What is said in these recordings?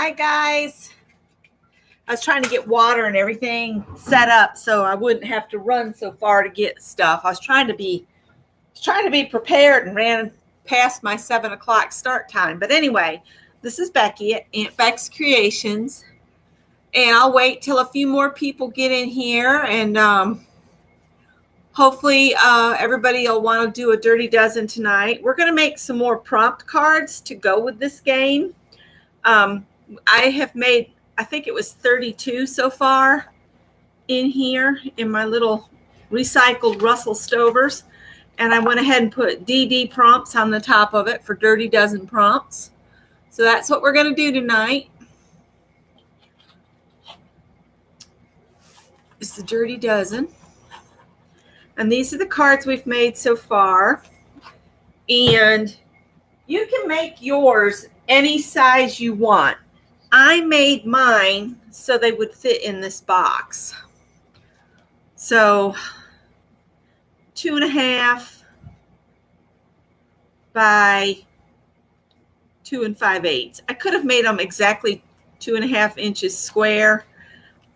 Hi guys. I was trying to get water and everything set up so I wouldn't have to run so far to get stuff. I was trying to be prepared and ran past my 7 o'clock start time. But anyway, this is Becky at Aunt Beck's Creations, and I'll wait till a few more people get in here, and hopefully everybody will want to do a dirty dozen tonight. We're going to make some more prompt cards to go with this game. I have made, I think it was 32 so far in here in my little recycled Russell Stovers. And I went ahead and put DD prompts on the top of it for dirty dozen prompts. So that's what we're going to do tonight. It's the dirty dozen. And these are the cards we've made so far. And you can make yours any size you want. I made mine so they would fit in this box. So 2.5 by 2 5/8. I could have made them exactly 2.5 inches square,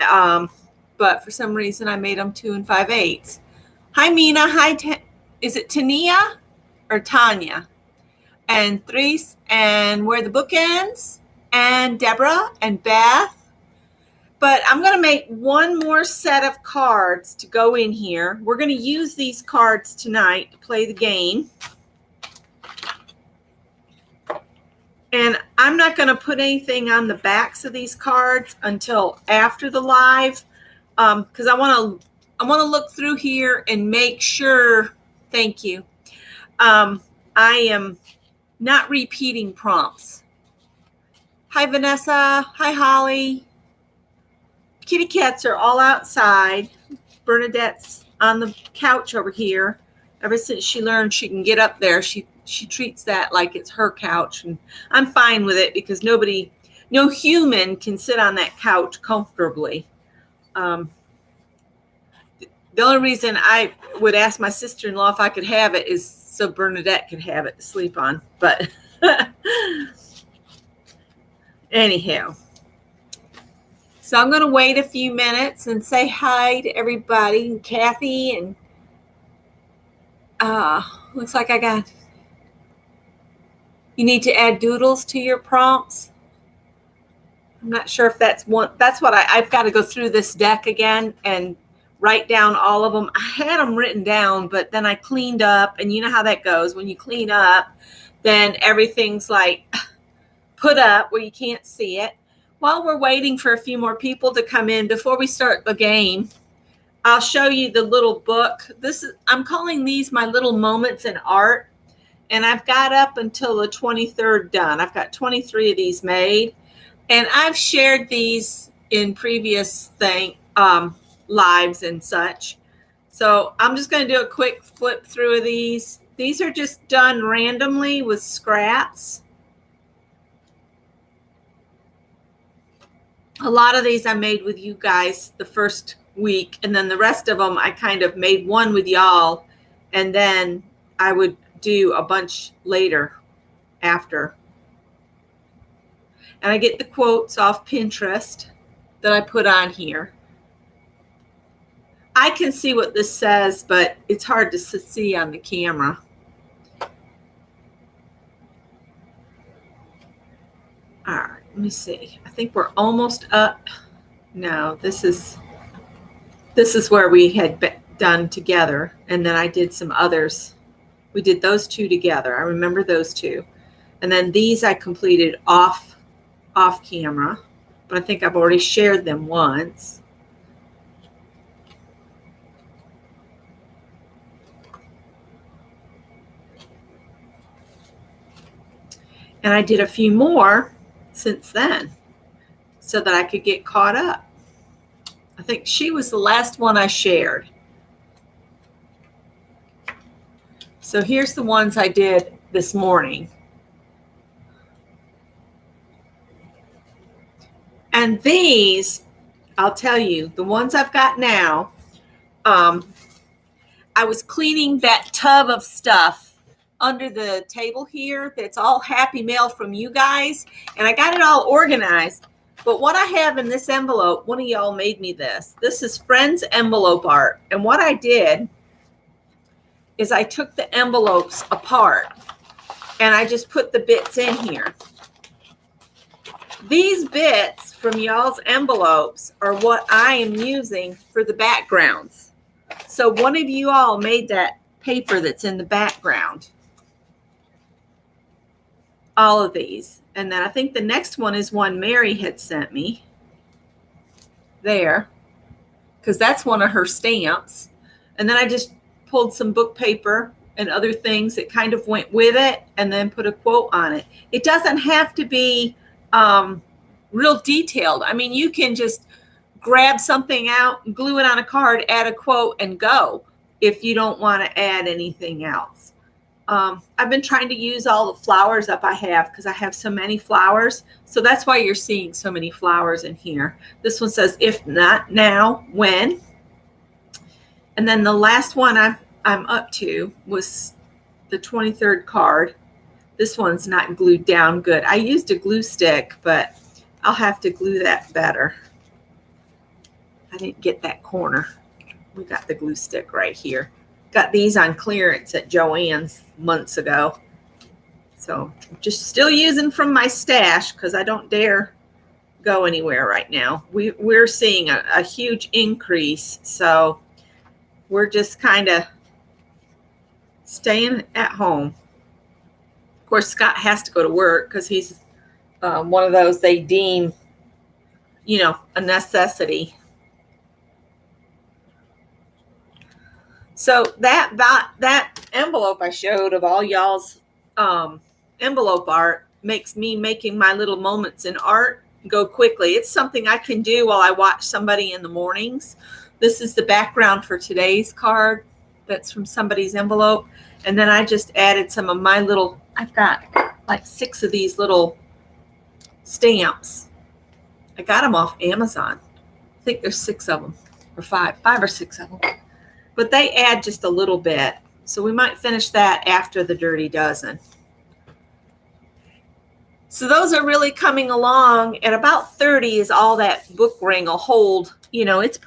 but for some reason I made them 2 5/8. Hi Mina, hi, is it Tania or Tanya? And Threes, and Where the Book Ends, and Deborah, and Beth. But I'm going to make one more set of cards to go in here. We're going to use these cards tonight to play the game. And I'm not going to put anything on the backs of these cards until after the live, because I want to look through here and make sure, thank you, I am not repeating prompts. Hi, Vanessa. Hi, Holly. Kitty cats are all outside. Bernadette's on the couch over here. Ever since she learned she can get up there, she treats that like it's her couch. And I'm fine with it because no human can sit on that couch comfortably. The only reason I would ask my sister-in-law if I could have it is so Bernadette could have it to sleep on. But anyhow, so I'm going to wait a few minutes and say hi to everybody, and Kathy, and looks like you need to add doodles to your prompts. I'm not sure if that's what I've got to go through this deck again and write down all of them. I had them written down, but then I cleaned up, and you know how that goes. When you clean up, then everything's like put up where you can't see it. While we're waiting for a few more people to come in before we start the game, I'll show you the little book. I'm calling these my little moments in art, and I've got up until the 23rd done. I've got 23 of these made, and I've shared these in previous lives and such. So I'm just going to do a quick flip through of these. These are just done randomly with scraps. A lot of these I made with you guys the first week, and then the rest of them I kind of made one with y'all, and then I would do a bunch later after. And I get the quotes off Pinterest that I put on here. I can see what this says, but it's hard to see on the camera. All right, let me see. I think we're almost up. No, this is where we had done together, and then I did some others. We did those two together. I remember those two. And then these I completed off camera, but I think I've already shared them once. And I did a few more since then so that I could get caught up. I think she was the last one I shared. So here's the ones I did this morning. And these, I'll tell you, the ones I've got now, I was cleaning that tub of stuff under the table here that's all happy mail from you guys, and I got it all organized. But what I have in this envelope, one of y'all made me this. This is Friends envelope art. And what I did is I took the envelopes apart and I just put the bits in here. These bits from y'all's envelopes are what I am using for the backgrounds. So one of you all made that paper that's in the background. All of these. And then I think the next one is one Mary had sent me. There. Because that's one of her stamps. And then I just pulled some book paper and other things that kind of went with it and then put a quote on it. It doesn't have to be real detailed. I mean, you can just grab something out, glue it on a card, add a quote, and go if you don't want to add anything else. I've been trying to use all the flowers up I have because I have so many flowers. So that's why you're seeing so many flowers in here. This one says, if not now, when? And then the last one I'm up to was the 23rd card. This one's not glued down good. I used a glue stick, but I'll have to glue that better. I didn't get that corner. We got the glue stick right here. Got these on clearance at Joann's months ago. So just still using from my stash because I don't dare go anywhere right now. We're seeing a huge increase. So we're just kind of staying at home. Of course, Scott has to go to work because he's one of those they deem, a necessity. So that envelope I showed of all y'all's envelope art makes me making my little moments in art go quickly. It's something I can do while I watch somebody in the mornings. This is the background for today's card. That's from somebody's envelope. And then I just added some of my little, I've got like 6 of these little stamps. I got them off Amazon. I think there's 6 of them, or 5 or 6 of them. But they add just a little bit. So we might finish that after the Dirty Dozen. So those are really coming along. At about 30 is all that book ring will hold. It's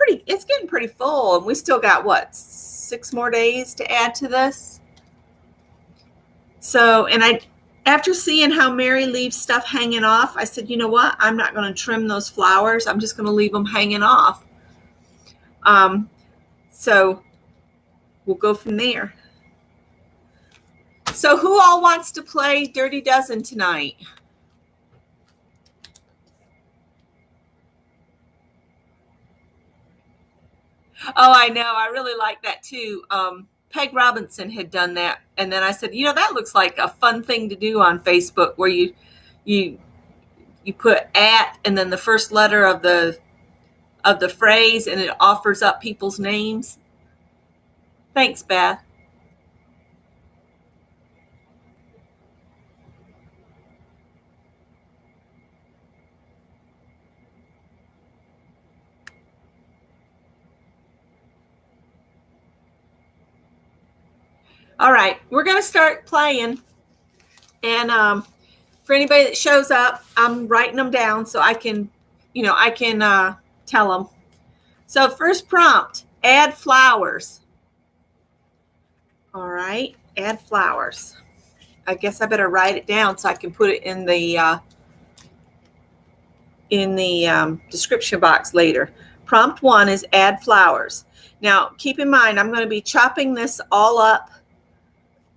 getting pretty full. And we still got, 6 more days to add to this? So, and after seeing how Mary leaves stuff hanging off, I said, you know what? I'm not going to trim those flowers. I'm just going to leave them hanging off. So we'll go from there. So who all wants to play Dirty Dozen tonight? Oh, I know. I really like that too. Peg Robinson had done that. And then I said, that looks like a fun thing to do on Facebook where you put at and then the first letter of the phrase and it offers up people's names. Thanks, Beth. All right, we're going to start playing. And for anybody that shows up, I'm writing them down so I can, tell them. So first prompt, add flowers. All right, add flowers. I guess I better write it down so I can put it in the description box later. Prompt 1 is add flowers. Now, keep in mind, I'm going to be chopping this all up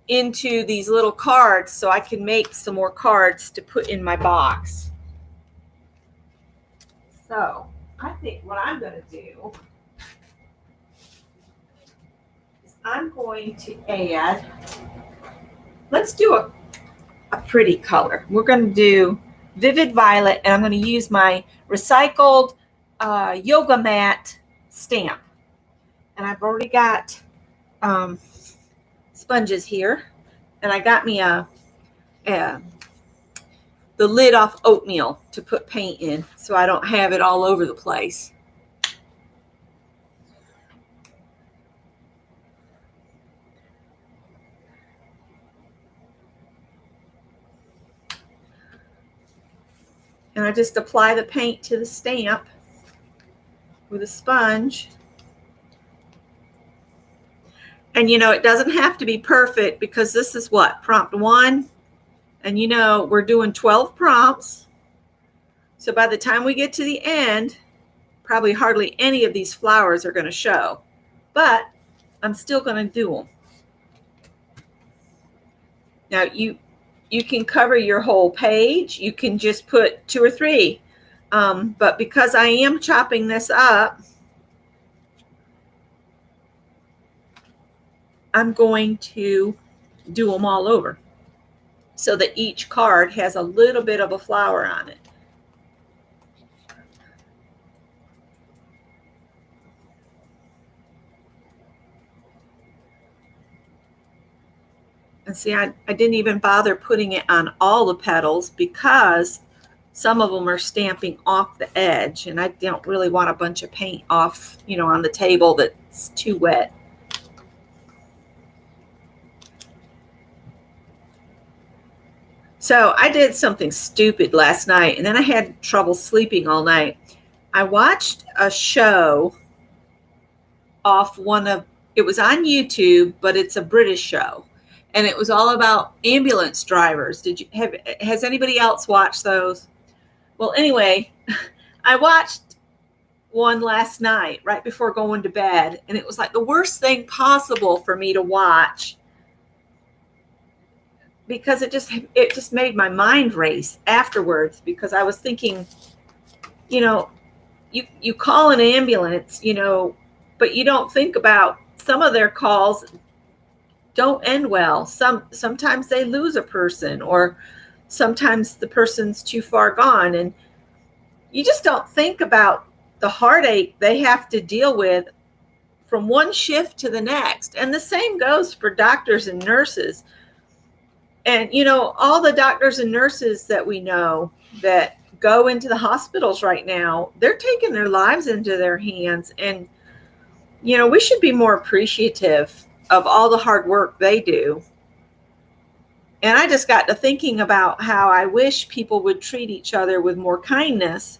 into these little cards so I can make some more cards to put in my box. So I think what I'm going to do is I'm going to add, let's do a pretty color. We're going to do vivid violet, and I'm going to use my recycled yoga mat stamp. And I've already got sponges here, and I got me the lid off oatmeal to put paint in so I don't have it all over the place. And I just apply the paint to the stamp with a sponge. And it doesn't have to be perfect, because this is what, prompt 1. And we're doing 12 prompts. So by the time we get to the end, probably hardly any of these flowers are going to show. But I'm still going to do them. Now you can cover your whole page. You can just put 2 or 3. But because I am chopping this up, I'm going to do them all over so that each card has a little bit of a flower on it. And see, I didn't even bother putting it on all the petals, because some of them are stamping off the edge, and I don't really want a bunch of paint off, on the table that's too wet. So I did something stupid last night, and then I had trouble sleeping all night. I watched a show off it was on YouTube, but it's a British show. And it was all about ambulance drivers. Has anybody else watched those? Well, anyway, I watched one last night right before going to bed, and it was like the worst thing possible for me to watch, because it just made my mind race afterwards, because I was thinking, you call an ambulance, but you don't think about some of their calls don't end well. Sometimes they lose a person, or sometimes the person's too far gone, and you just don't think about the heartache they have to deal with from one shift to the next. And the same goes for doctors and nurses. And all the doctors and nurses that we know that go into the hospitals right now, they're taking their lives into their hands. And we should be more appreciative of all the hard work they do. And I just got to thinking about how I wish people would treat each other with more kindness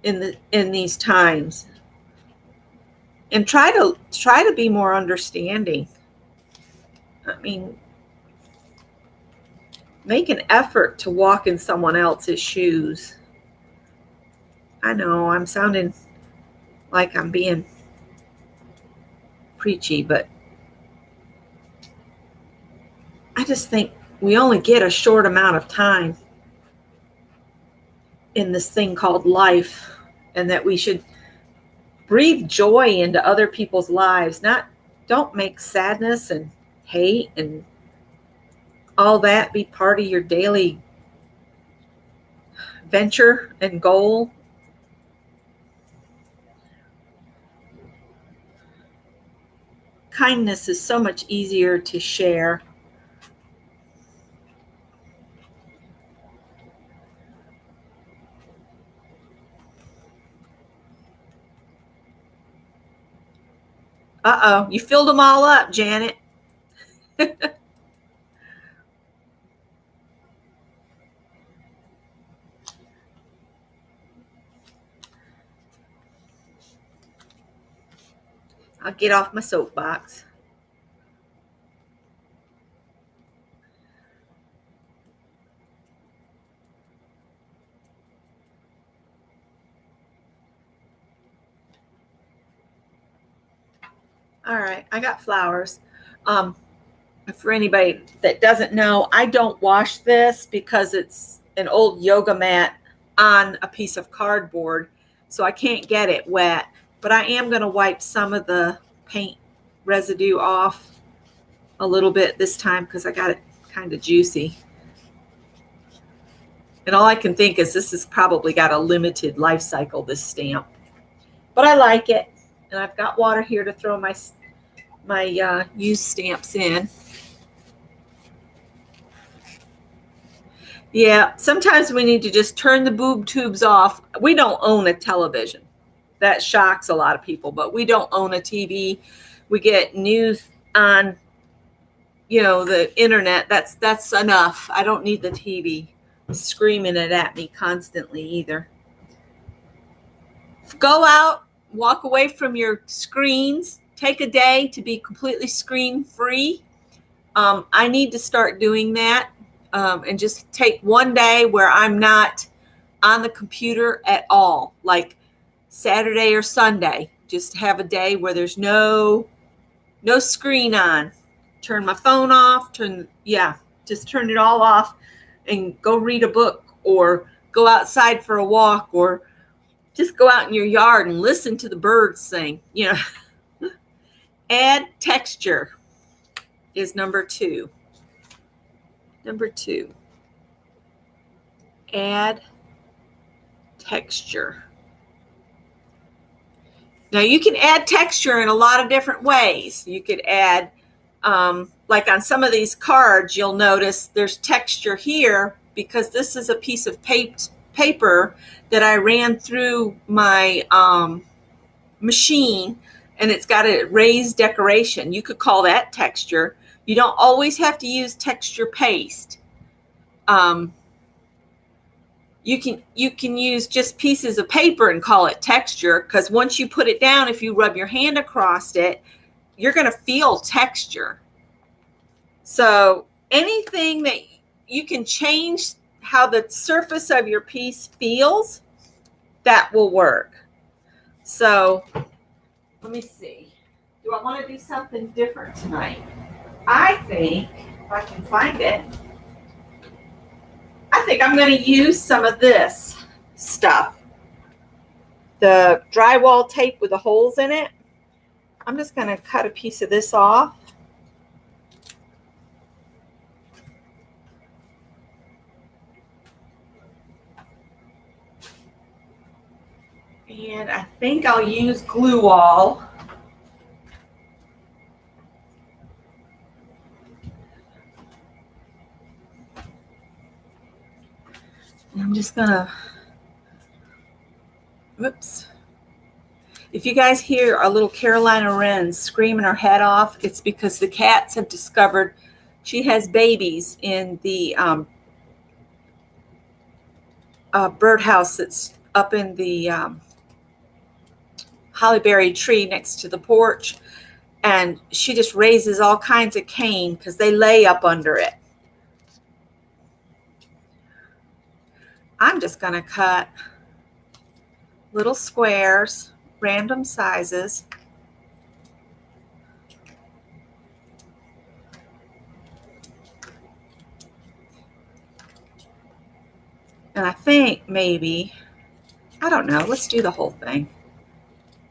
in these times, and try to be more understanding. I mean, make an effort to walk in someone else's shoes. I know I'm sounding like I'm being preachy, but I just think we only get a short amount of time in this thing called life, and that we should breathe joy into other people's lives. Don't make sadness and hate and all that be part of your daily venture and goal. Kindness is so much easier to share. Uh-oh, you filled them all up, Janet. I'll get off my soapbox. All right, I got flowers. For anybody that doesn't know, I don't wash this because it's an old yoga mat on a piece of cardboard, so I can't get it wet. But I am going to wipe some of the paint residue off a little bit this time, because I got it kind of juicy. And all I can think is this has probably got a limited life cycle, this stamp. But I like it. And I've got water here to throw my used stamps in. Yeah, sometimes we need to just turn the boob tubes off. We don't own a television. That shocks a lot of people, but we don't own a TV. We get news on, the internet. That's enough. I don't need the TV. screaming it at me constantly either. Go out, walk away from your screens, take a day to be completely screen free. I need to start doing that, and just take one day where I'm not on the computer at all, like Saturday or Sunday. Just have a day where there's no screen on. Turn my phone off, just turn it all off and go read a book or go outside for a walk or just go out in your yard and listen to the birds sing. Add texture is number 2. Number 2, add texture. Now you can add texture in a lot of different ways. You could add, like on some of these cards, you'll notice there's texture here because this is a piece of paper that I ran through my machine, and it's got a raised decoration. You could call that texture. You don't always have to use texture paste. You can use just pieces of paper and call it texture, because once you put it down, if you rub your hand across it, you're going to feel texture. So anything that you can change how the surface of your piece feels, that will work. So let me see. Do I want to do something different tonight? I think, if I can find it, I think I'm going to use some of this stuff. The drywall tape with the holes in it. I'm just going to cut a piece of this off. And I think I'll use glue wall. I'm just gonna, whoops. If you guys hear our little Carolina Wren screaming her head off, it's because the cats have discovered she has babies in the birdhouse that's up in the hollyberry tree next to the porch. And she just raises all kinds of cane because they lay up under it. I'm just going to cut little squares, random sizes. And I think maybe, I don't know, let's do the whole thing.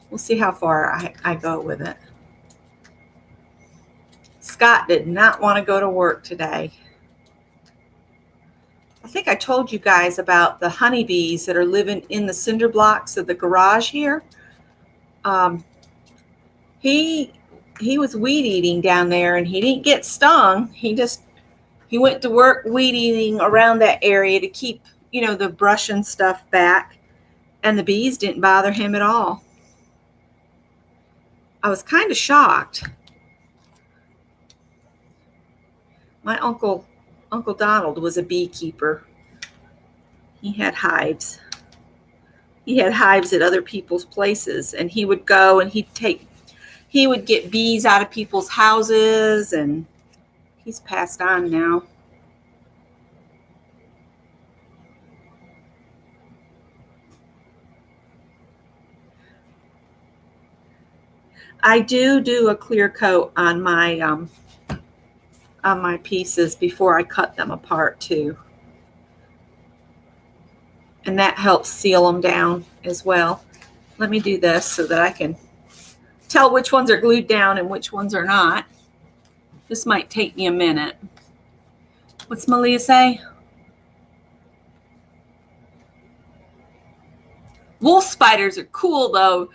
We'll see how far I go with it. Scott did not want to go to work today. I think I told you guys about the honeybees that are living in the cinder blocks of the garage here. He was weed eating down there, and he didn't get stung. He went to work weed eating around that area to keep, the brush and stuff back, and the bees didn't bother him at all. I was kind of shocked. My Uncle Donald was a beekeeper. He had hives. He had hives at other people's places, and he would go and he would get bees out of people's houses, and he's passed on now. I do a clear coat on my pieces before I cut them apart too. And that helps seal them down as well. Let me do this so that I can tell which ones are glued down and which ones are not. This might take me a minute. What's Malia say? Wolf spiders are cool though.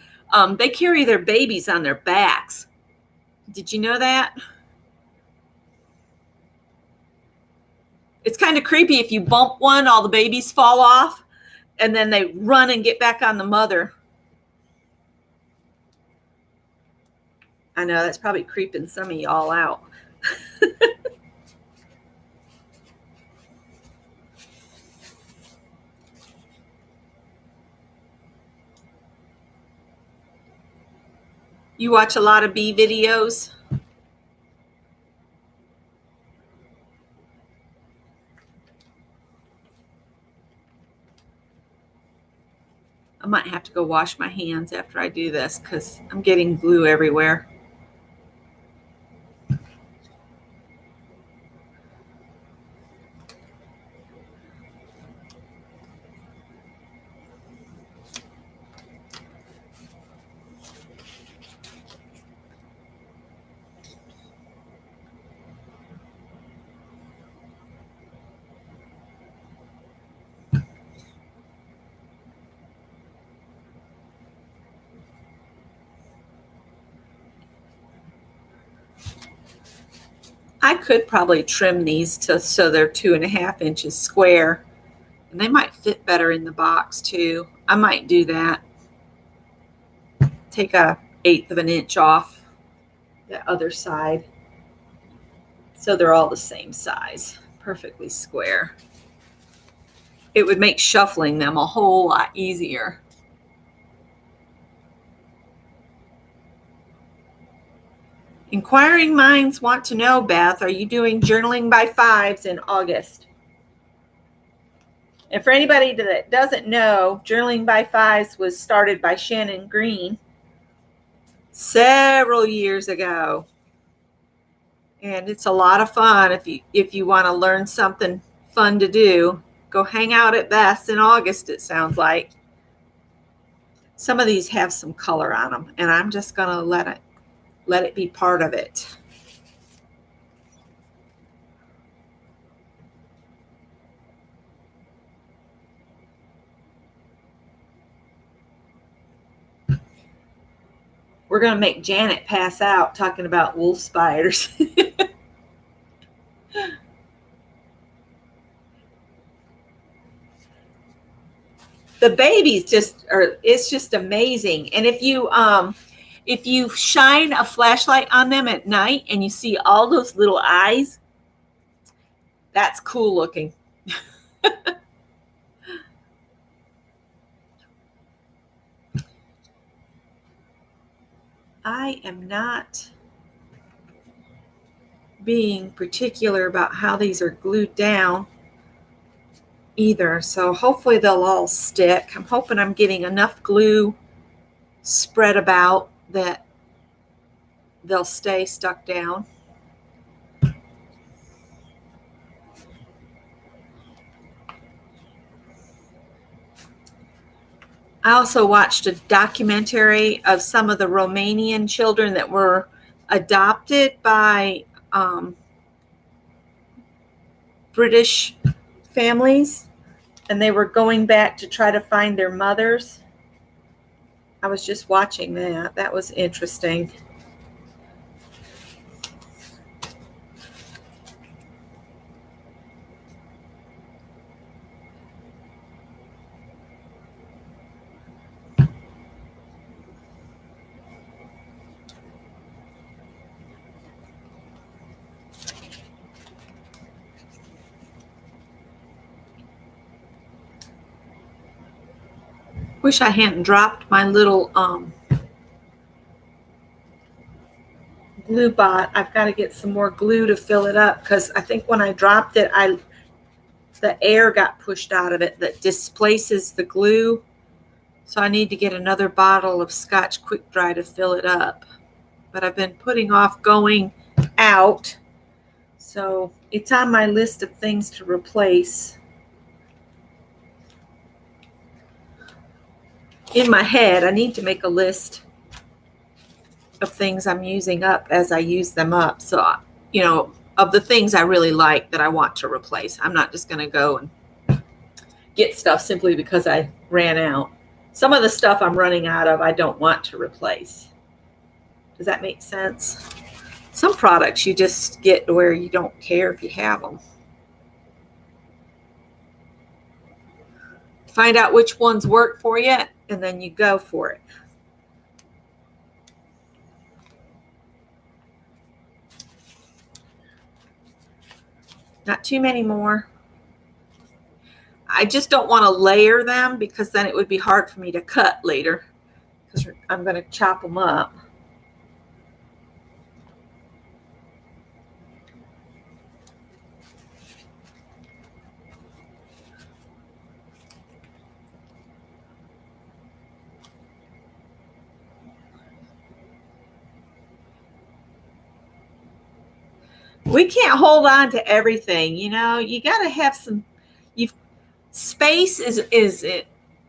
They carry their babies on their backs. Did you know that? It's kind of creepy. If you bump one, all the babies fall off, and then they run and get back on the mother. I know that's probably creeping some of y'all out. You watch a lot of bee videos? I might have to go wash my hands after I do this because I'm getting glue everywhere. I could probably trim these so they're 2.5 inches square, and they might fit better in the box too. I might do that. Take 1/8 of an inch off the other side so they're all the same size, perfectly square. It would make shuffling them a whole lot easier. Inquiring minds want to know, Beth, are you doing journaling by fives in August? And for anybody that doesn't know, journaling by fives was started by Shannon Green several years ago. And it's a lot of fun. If you want to learn something fun to do, go hang out at Beth's in August, it sounds like. Some of these have some color on them, and I'm just going to let it be part of it. We're going to make Janet pass out talking about wolf spiders. The babies it's just amazing. And if you shine a flashlight on them at night and you see all those little eyes, that's cool looking. I am not being particular about how these are glued down either, so hopefully they'll all stick. I'm hoping I'm getting enough glue spread about that they'll stay stuck down. I also watched a documentary of some of the Romanian children that were adopted by British families, and they were going back to try to find their mothers. I was just watching that. That was interesting. Wish I hadn't dropped my little glue bot. I've got to get some more glue to fill it up because I think when I dropped it, the air got pushed out of it that displaces the glue. So I need to get another bottle of Scotch Quick Dry to fill it up. But I've been putting off going out. So it's on my list of things to replace. In my head, I need to make a list of things I'm using up as I use them up. So, of the things I really like that I want to replace. I'm not just going to go and get stuff simply because I ran out. Some of the stuff I'm running out of, I don't want to replace. Does that make sense? Some products you just get to where you don't care if you have them. Find out which ones work for you, and then you go for it. Not too many more. I just don't want to layer them because then it would be hard for me to cut later because I'm going to chop them up. We can't hold on to everything, you know. You got to have some. You space is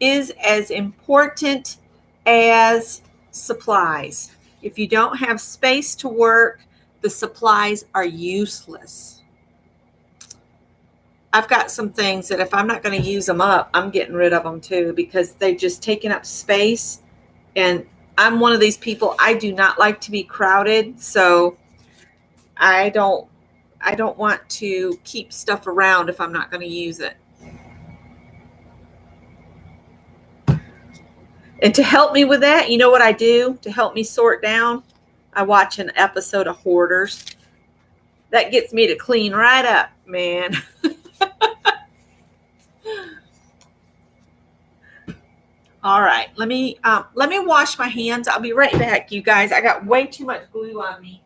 as important as supplies. If you don't have space to work, the supplies are useless. I've got some things that if I'm not going to use them up, I'm getting rid of them too, because they've just taken up space. And I'm one of these people, I do not like to be crowded, so I don't want to keep stuff around if I'm not going to use it. And to help me with that, you know what I do to help me sort down? I watch an episode of Hoarders. That gets me to clean right up, man. All right, let me wash my hands. I'll be right back, you guys. I got way too much glue on me.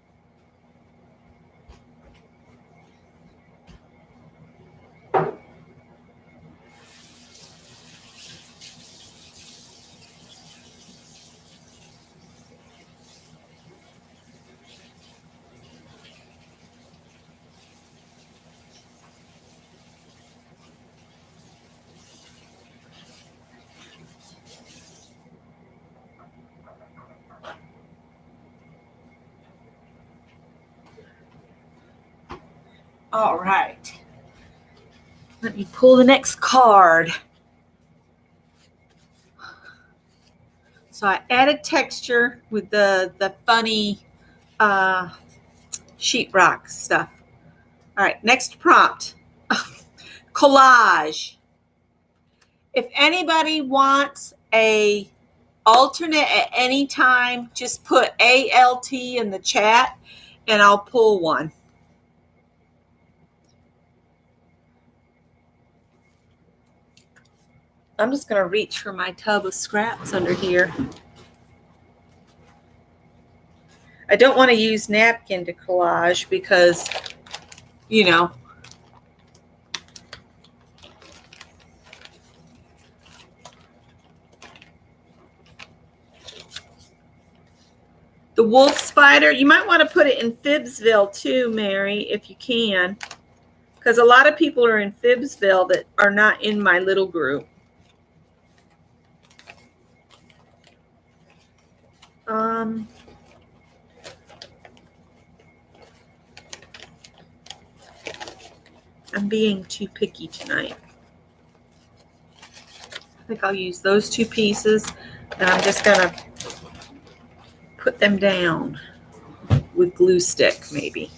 All right. Let me pull the next card. So I added texture with the funny sheetrock stuff. All right, next prompt. Collage. If anybody wants a alternate at any time, just put ALT in the chat and I'll pull one. I'm just going to reach for my tub of scraps under here. I don't want to use napkin to collage because, you know, the wolf spider, you might want to put it in Phibbsville too, Mary, if you can, because a lot of people are in Phibbsville that are not in my little group. I'm being too picky tonight. I think I'll use those two pieces, and I'm just going to put them down with glue stick, maybe.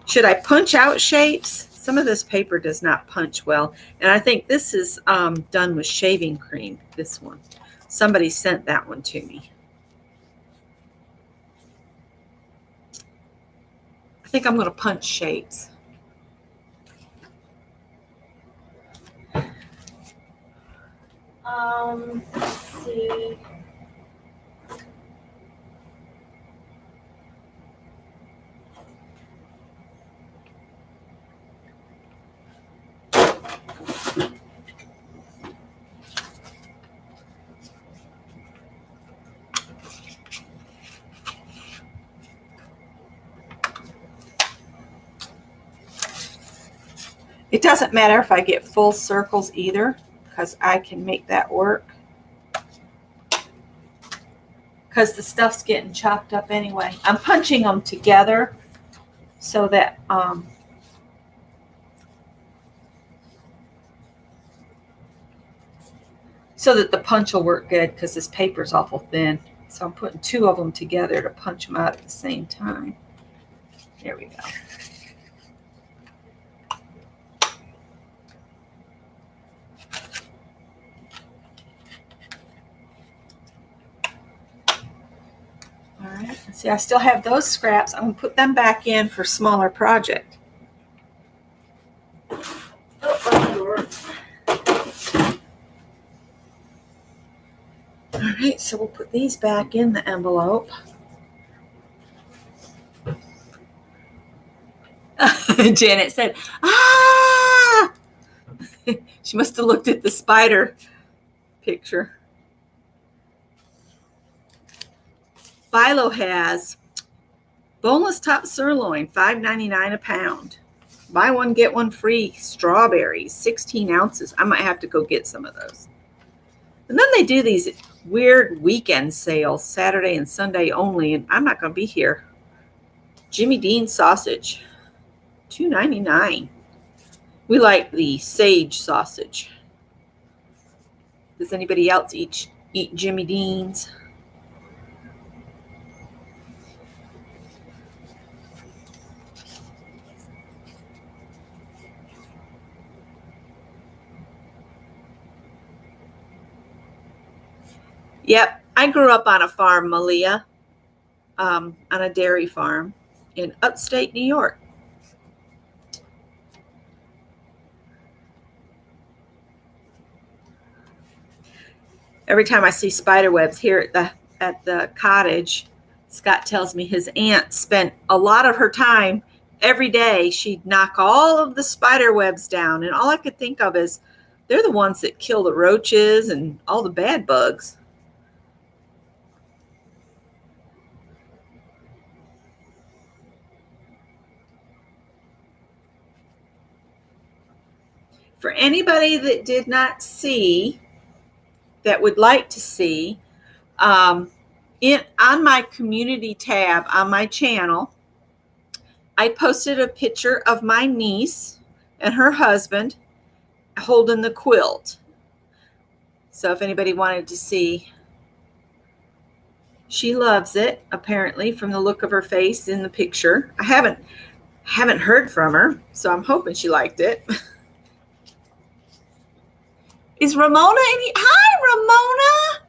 Should I punch out shapes? Some of this paper does not punch well, and I think this is done with shaving cream, this one. Somebody sent that one to me. I think I'm going to punch shapes. Let's see. It doesn't matter if I get full circles either, because I can make that work. Because the stuff's getting chopped up anyway. I'm punching them together so that the punch will work good, because this paper's awful thin. So I'm putting two of them together to punch them out at the same time. There we go. All right, see, I still have those scraps. I'm going to put them back in for smaller project. All right, so we'll put these back in the envelope. Janet said, ah! She must have looked at the spider picture. Philo has Boneless top sirloin, $5.99 a pound. Buy one, get one free. Strawberries, 16 ounces. I might have to go get some of those. And then they do these weird weekend sales, Saturday and Sunday only, and I'm not going to be here. Jimmy Dean sausage, $2.99. We like the sage sausage. Does anybody else eat Jimmy Dean's? Yep, I grew up on a farm, Malia, on a dairy farm in upstate New York. Every time I see spider webs here at the cottage, Scott tells me his aunt spent a lot of her time every day. She'd knock all of the spider webs down, and all I could think of is they're the ones that kill the roaches and all the bad bugs. For anybody that did not see, that would like to see, on my community tab on my channel, I posted a picture of my niece and her husband holding the quilt. So if anybody wanted to see, she loves it, apparently, from the look of her face in the picture. I haven't heard from her, so I'm hoping she liked it. Is Ramona in? Hi, Ramona.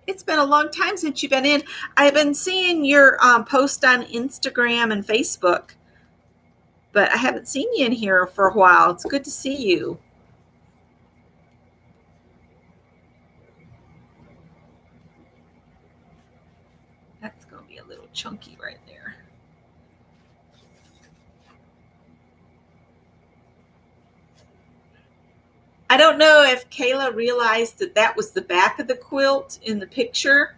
It's been a long time since you've been in. I've been seeing your post on Instagram and Facebook, but I haven't seen you in here for a while. It's good to see you. That's going to be a little chunky right there. I don't know if Kayla realized that that was the back of the quilt in the picture,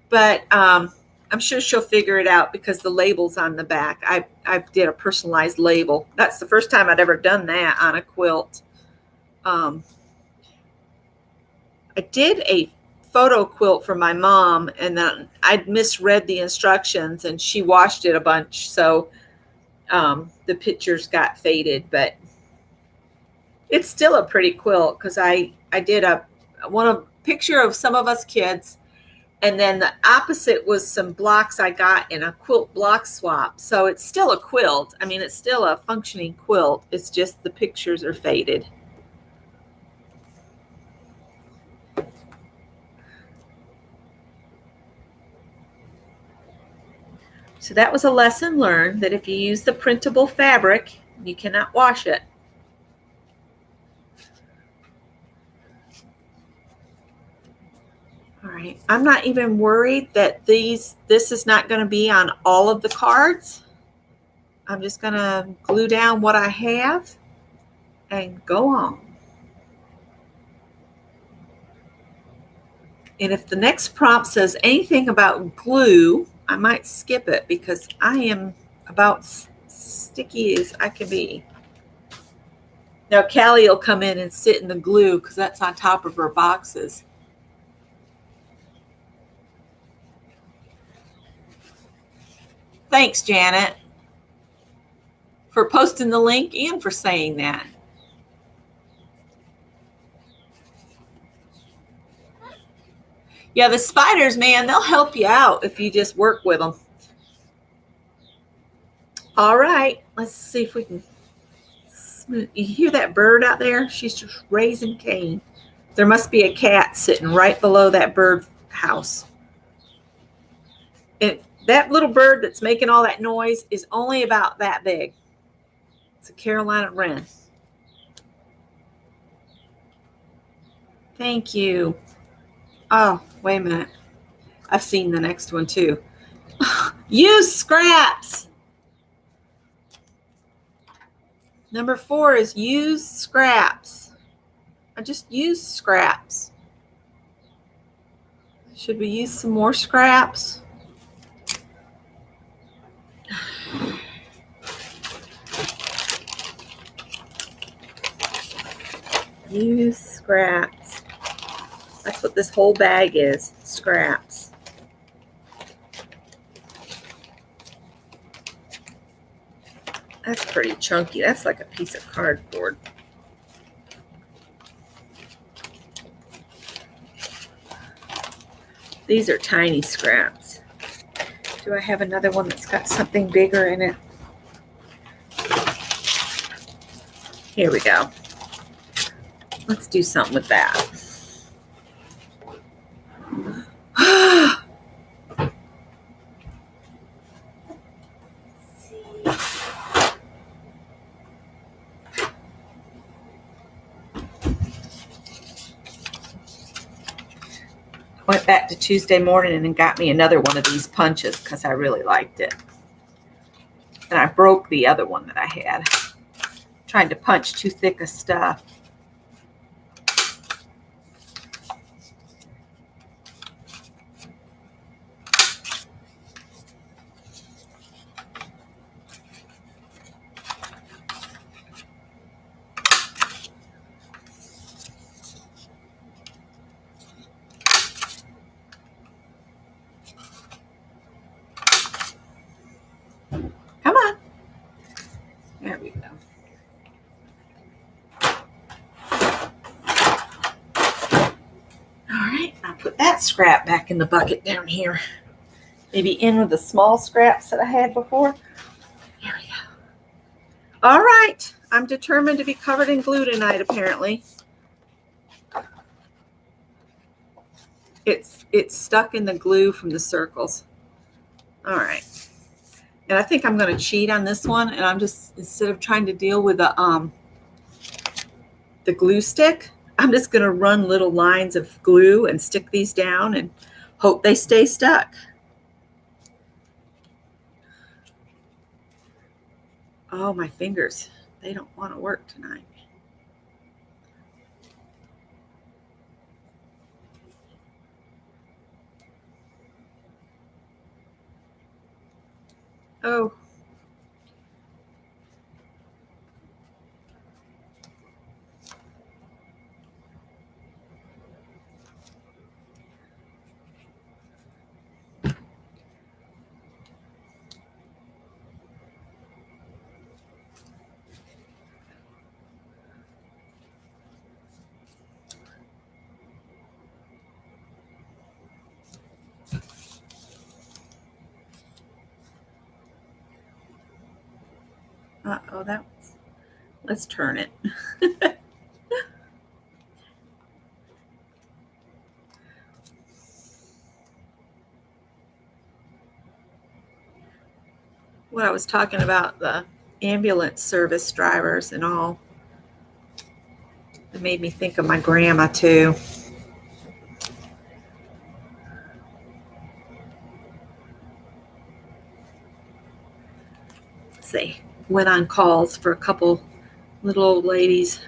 but I'm sure she'll figure it out because the label's on the back. I did a personalized label. That's the first time I'd ever done that on a quilt. I did a photo quilt for my mom, and then I'd misread the instructions, and she washed it a bunch, so the pictures got faded, but it's still a pretty quilt because I did a picture of some of us kids, and then the opposite was some blocks I got in a quilt block swap. So it's still a quilt. I mean, it's still a functioning quilt. It's just the pictures are faded. So that was a lesson learned, that if you use the printable fabric, you cannot wash it. All right, I'm not even worried that this is not going to be on all of the cards. I'm just going to glue down what I have and go on. And if the next prompt says anything about glue, I might skip it because I am about sticky as I can be. Now Callie will come in and sit in the glue because that's on top of her boxes. Thanks, Janet, for posting the link and for saying that. Yeah, the spiders, man, they'll help you out if you just work with them. All right, let's see if we can smooth. You hear that bird out there? She's just raising Cain. There must be a cat sitting right below that bird house. And that little bird that's making all that noise is only about that big. It's a Carolina wren. Thank you. Oh, wait a minute. I've seen the next one too. Use scraps. Number 4 is use scraps. I just use scraps. Should we use some more scraps? Use scraps. That's what this whole bag is, scraps. That's pretty chunky. That's like a piece of cardboard. These are tiny scraps. Do I have another one that's got something bigger in it? Here we go. Let's do something with that. Went back to Tuesday morning and got me another one of these punches because I really liked it. And I broke the other one that I had. Trying to punch too thick of stuff. Come on. There we go. All right, I'll put that scrap back in the bucket down here. Maybe in with the small scraps that I had before. Here we go. All right, I'm determined to be covered in glue tonight, apparently. It's stuck in the glue from the circles. All right. And I think I'm going to cheat on this one, and I'm just, instead of trying to deal with the glue stick, I'm just going to run little lines of glue and stick these down and hope they stay stuck. Oh, my fingers, they don't want to work tonight. Oh. Uh-oh, that was, let's turn it. What I was talking about, the ambulance service drivers and all. It made me think of my grandma too. See, went on calls for a couple little old ladies.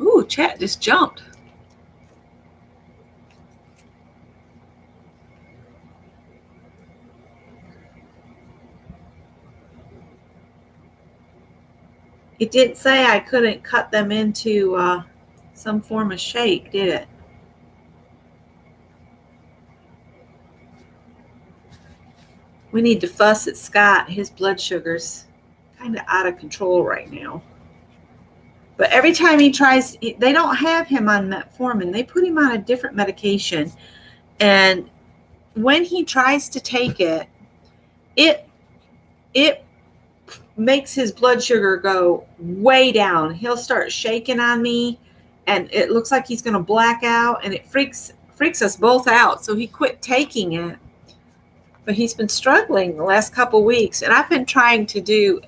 Ooh, chat just jumped. It didn't say I couldn't cut them into some form of shape, did it? We need to fuss at Scott. His blood sugar's kind of out of control right now. But every time he tries, they don't have him on metformin. They put him on a different medication. And when he tries to take it, it makes his blood sugar go way down. He'll start shaking on me, and it looks like he's going to black out, and it freaks us both out. So he quit taking it. But he's been struggling the last couple weeks, and I've been trying to do,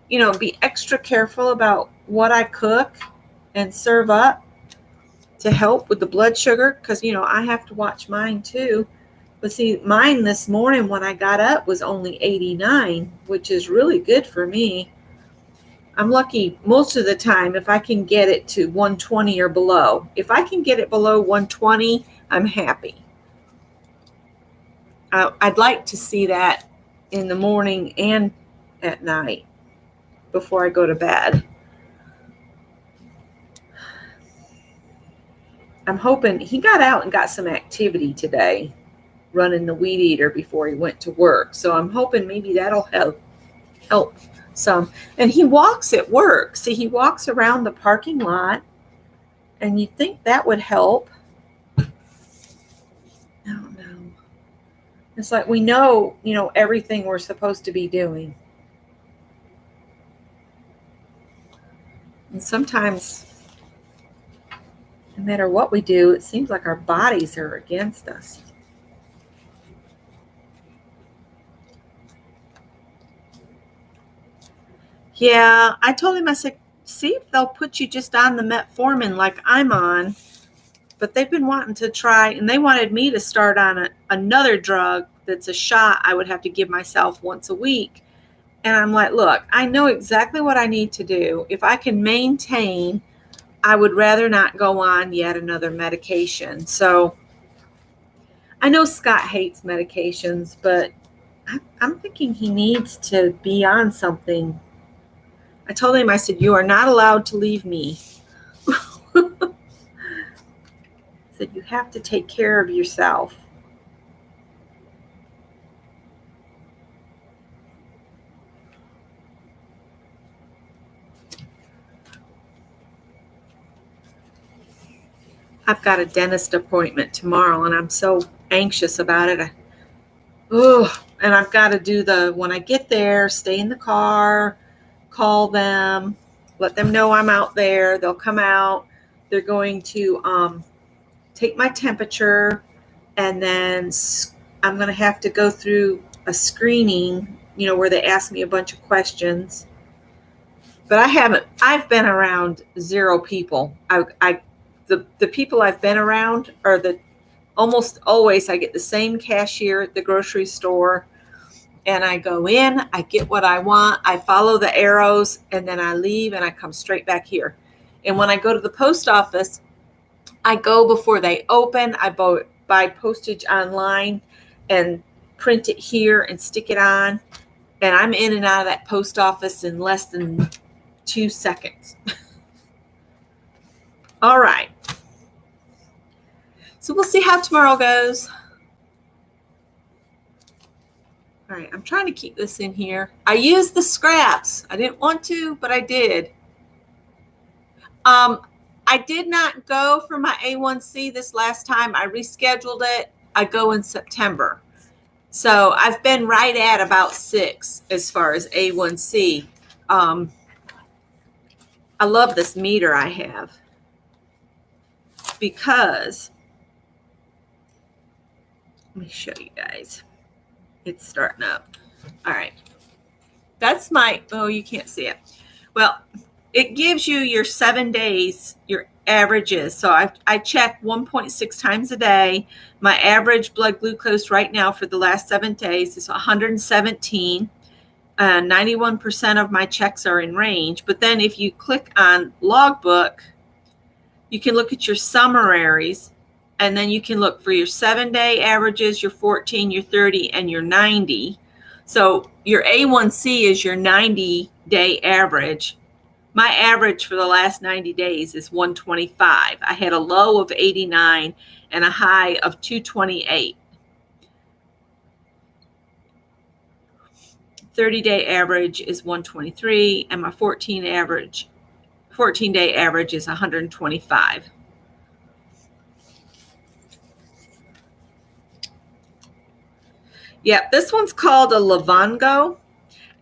be extra careful about what I cook and serve up to help with the blood sugar, because I have to watch mine too. But see, mine this morning when I got up was only 89, which is really good for me. I'm lucky most of the time if I can get it to 120 or below. If I can get it below 120, I'm happy. I'd like to see that in the morning and at night before I go to bed. I'm hoping he got out and got some activity today, running the weed eater before he went to work. So I'm hoping maybe that'll help some. And he walks at work. See, he walks around the parking lot, and you'd think that would help. I don't know. It's like we know, everything we're supposed to be doing. And sometimes, no matter what we do, it seems like our bodies are against us. Yeah, I told him, I said, see if they'll put you just on the metformin like I'm on. But they've been wanting to try, and they wanted me to start on another drug that's a shot I would have to give myself once a week. And I'm like, look, I know exactly what I need to do. If I can maintain, I would rather not go on yet another medication. So I know Scott hates medications, but I'm thinking he needs to be on something. I told him, I said, you are not allowed to leave me. I said, you have to take care of yourself. I've got a dentist appointment tomorrow, and I'm so anxious about it. And I've got to do when I get there, stay in the car, call them, let them know I'm out there. They'll come out. They're going to take my temperature, and then I'm going to have to go through a screening, where they ask me a bunch of questions. But I've been around zero people. The people I've been around are almost always I get the same cashier at the grocery store, and I go in, I get what I want, I follow the arrows, and then I leave and I come straight back here. And when I go to the post office, I go before they open. I buy postage online and print it here and stick it on, and I'm in and out of that post office in less than 2 seconds. All right. So we'll see how tomorrow goes. All right, I'm trying to keep this in here. I used the scraps. I didn't want to, but I did. I did not go for my A1C this last time. I rescheduled it. I go in September. So I've been right at about 6 as far as A1C. I love this meter I have because, let me show you guys. It's starting up. All right. That's you can't see it. Well, it gives you your 7 days, your averages. So I check 1.6 times a day. My average blood glucose right now for the last 7 days is 117. 91% of my checks are in range. But then if you click on logbook, you can look at your summaries, and then you can look for your 7-day averages, your 14, your 30, and your 90. So your A1C is your 90-day average. My average for the last 90 days is 125. I had a low of 89 and a high of 228. 30-day average is 123, and my 14-day average is 125. Yeah, this one's called a Livongo,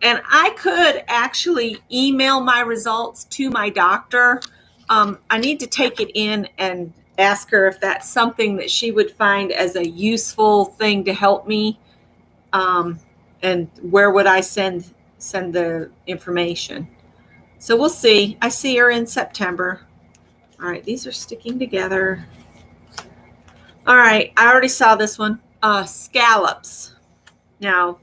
and I could actually email my results to my doctor. I need to take it in and ask her if that's something that she would find as a useful thing to help me. And where would I send the information? So we'll see. I see her in September. All right, these are sticking together. All right, I already saw this one. scallops. Now,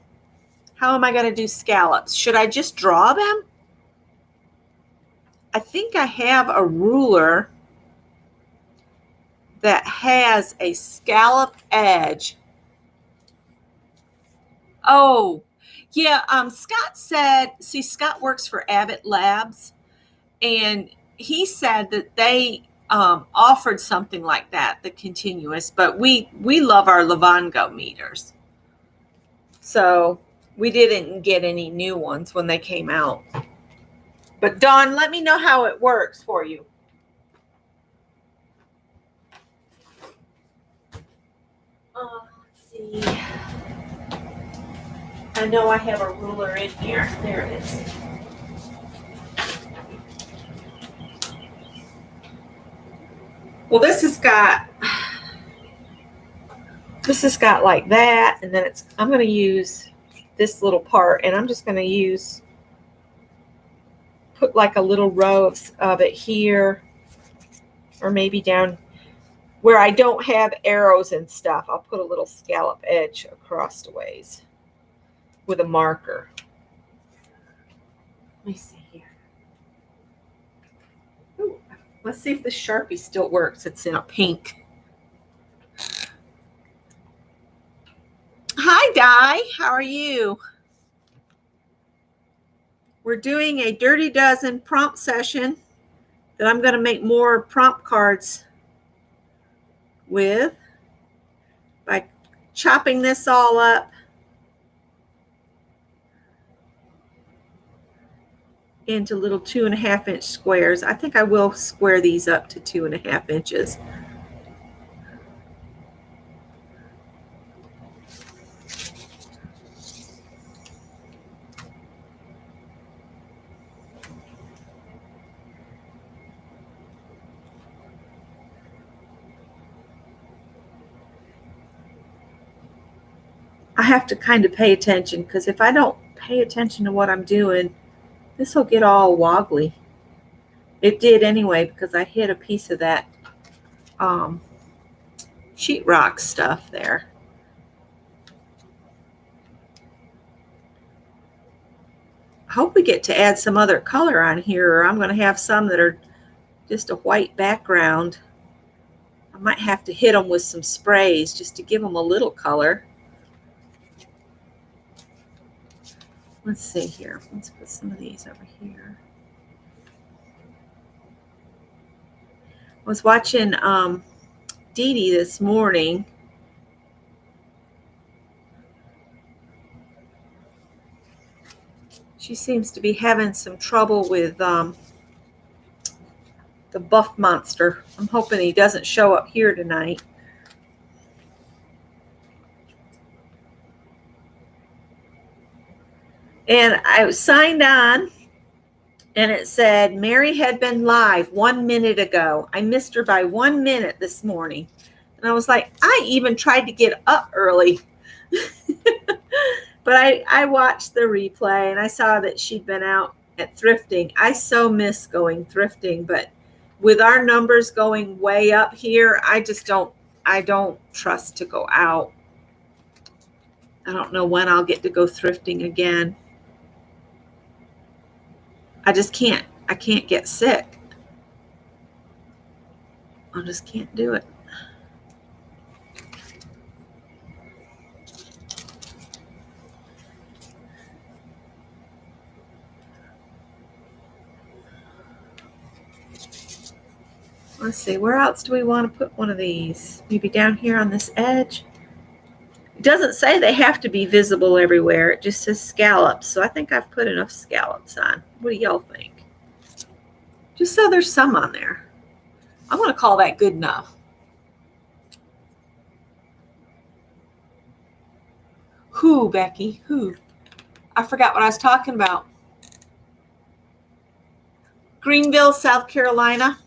how am I going to do scallops? Should I just draw them? I think I have a ruler that has a scallop edge. Oh, yeah. Scott said, see, Scott works for Abbott Labs, and he said that they offered something like that, the continuous, but we love our Livongo meters. So we didn't get any new ones when they came out. But Dawn, let me know how it works for you. Let's see. I know I have a ruler in here. There it is. Well, this has got like that, and then I'm going to use this little part, and I'm just going to put like a little row of it here, or maybe down where I don't have arrows and stuff. I'll put a little scallop edge across the ways with a marker. Let me see here. Ooh, let's see if the Sharpie still works. It's in a pink. Hi, Di. How are you? We're doing a Dirty Dozen prompt session that I'm going to make more prompt cards with by chopping this all up into little 2.5-inch squares. I think I will square these up to 2.5 inches. I have to kind of pay attention, because if I don't pay attention to what I'm doing, this will get all wobbly. It did anyway, because I hit a piece of that sheetrock stuff there. I hope we get to add some other color on here, or I'm going to have some that are just a white background. I might have to hit them with some sprays just to give them a little color. Let's see here. Let's put some of these over here. I was watching Dee Dee this morning. She seems to be having some trouble with the buff monster. I'm hoping he doesn't show up here tonight. And I was signed on, and it said Mary had been live 1 minute ago. I missed her by 1 minute this morning. And I was like, I even tried to get up early. But I watched the replay, and I saw that she'd been out at thrifting. I so miss going thrifting, but with our numbers going way up here, I don't trust to go out. I don't know when I'll get to go thrifting again. I just can't. I can't get sick. I just can't do it. Let's see, where else do we want to put one of these? Maybe down here on this edge. It doesn't say they have to be visible everywhere. It just says scallops. So I think I've put enough scallops on. What do y'all think? Just so there's some on there. I'm going to call that good enough. Who, Becky? Who? I forgot what I was talking about. Greenville, South Carolina.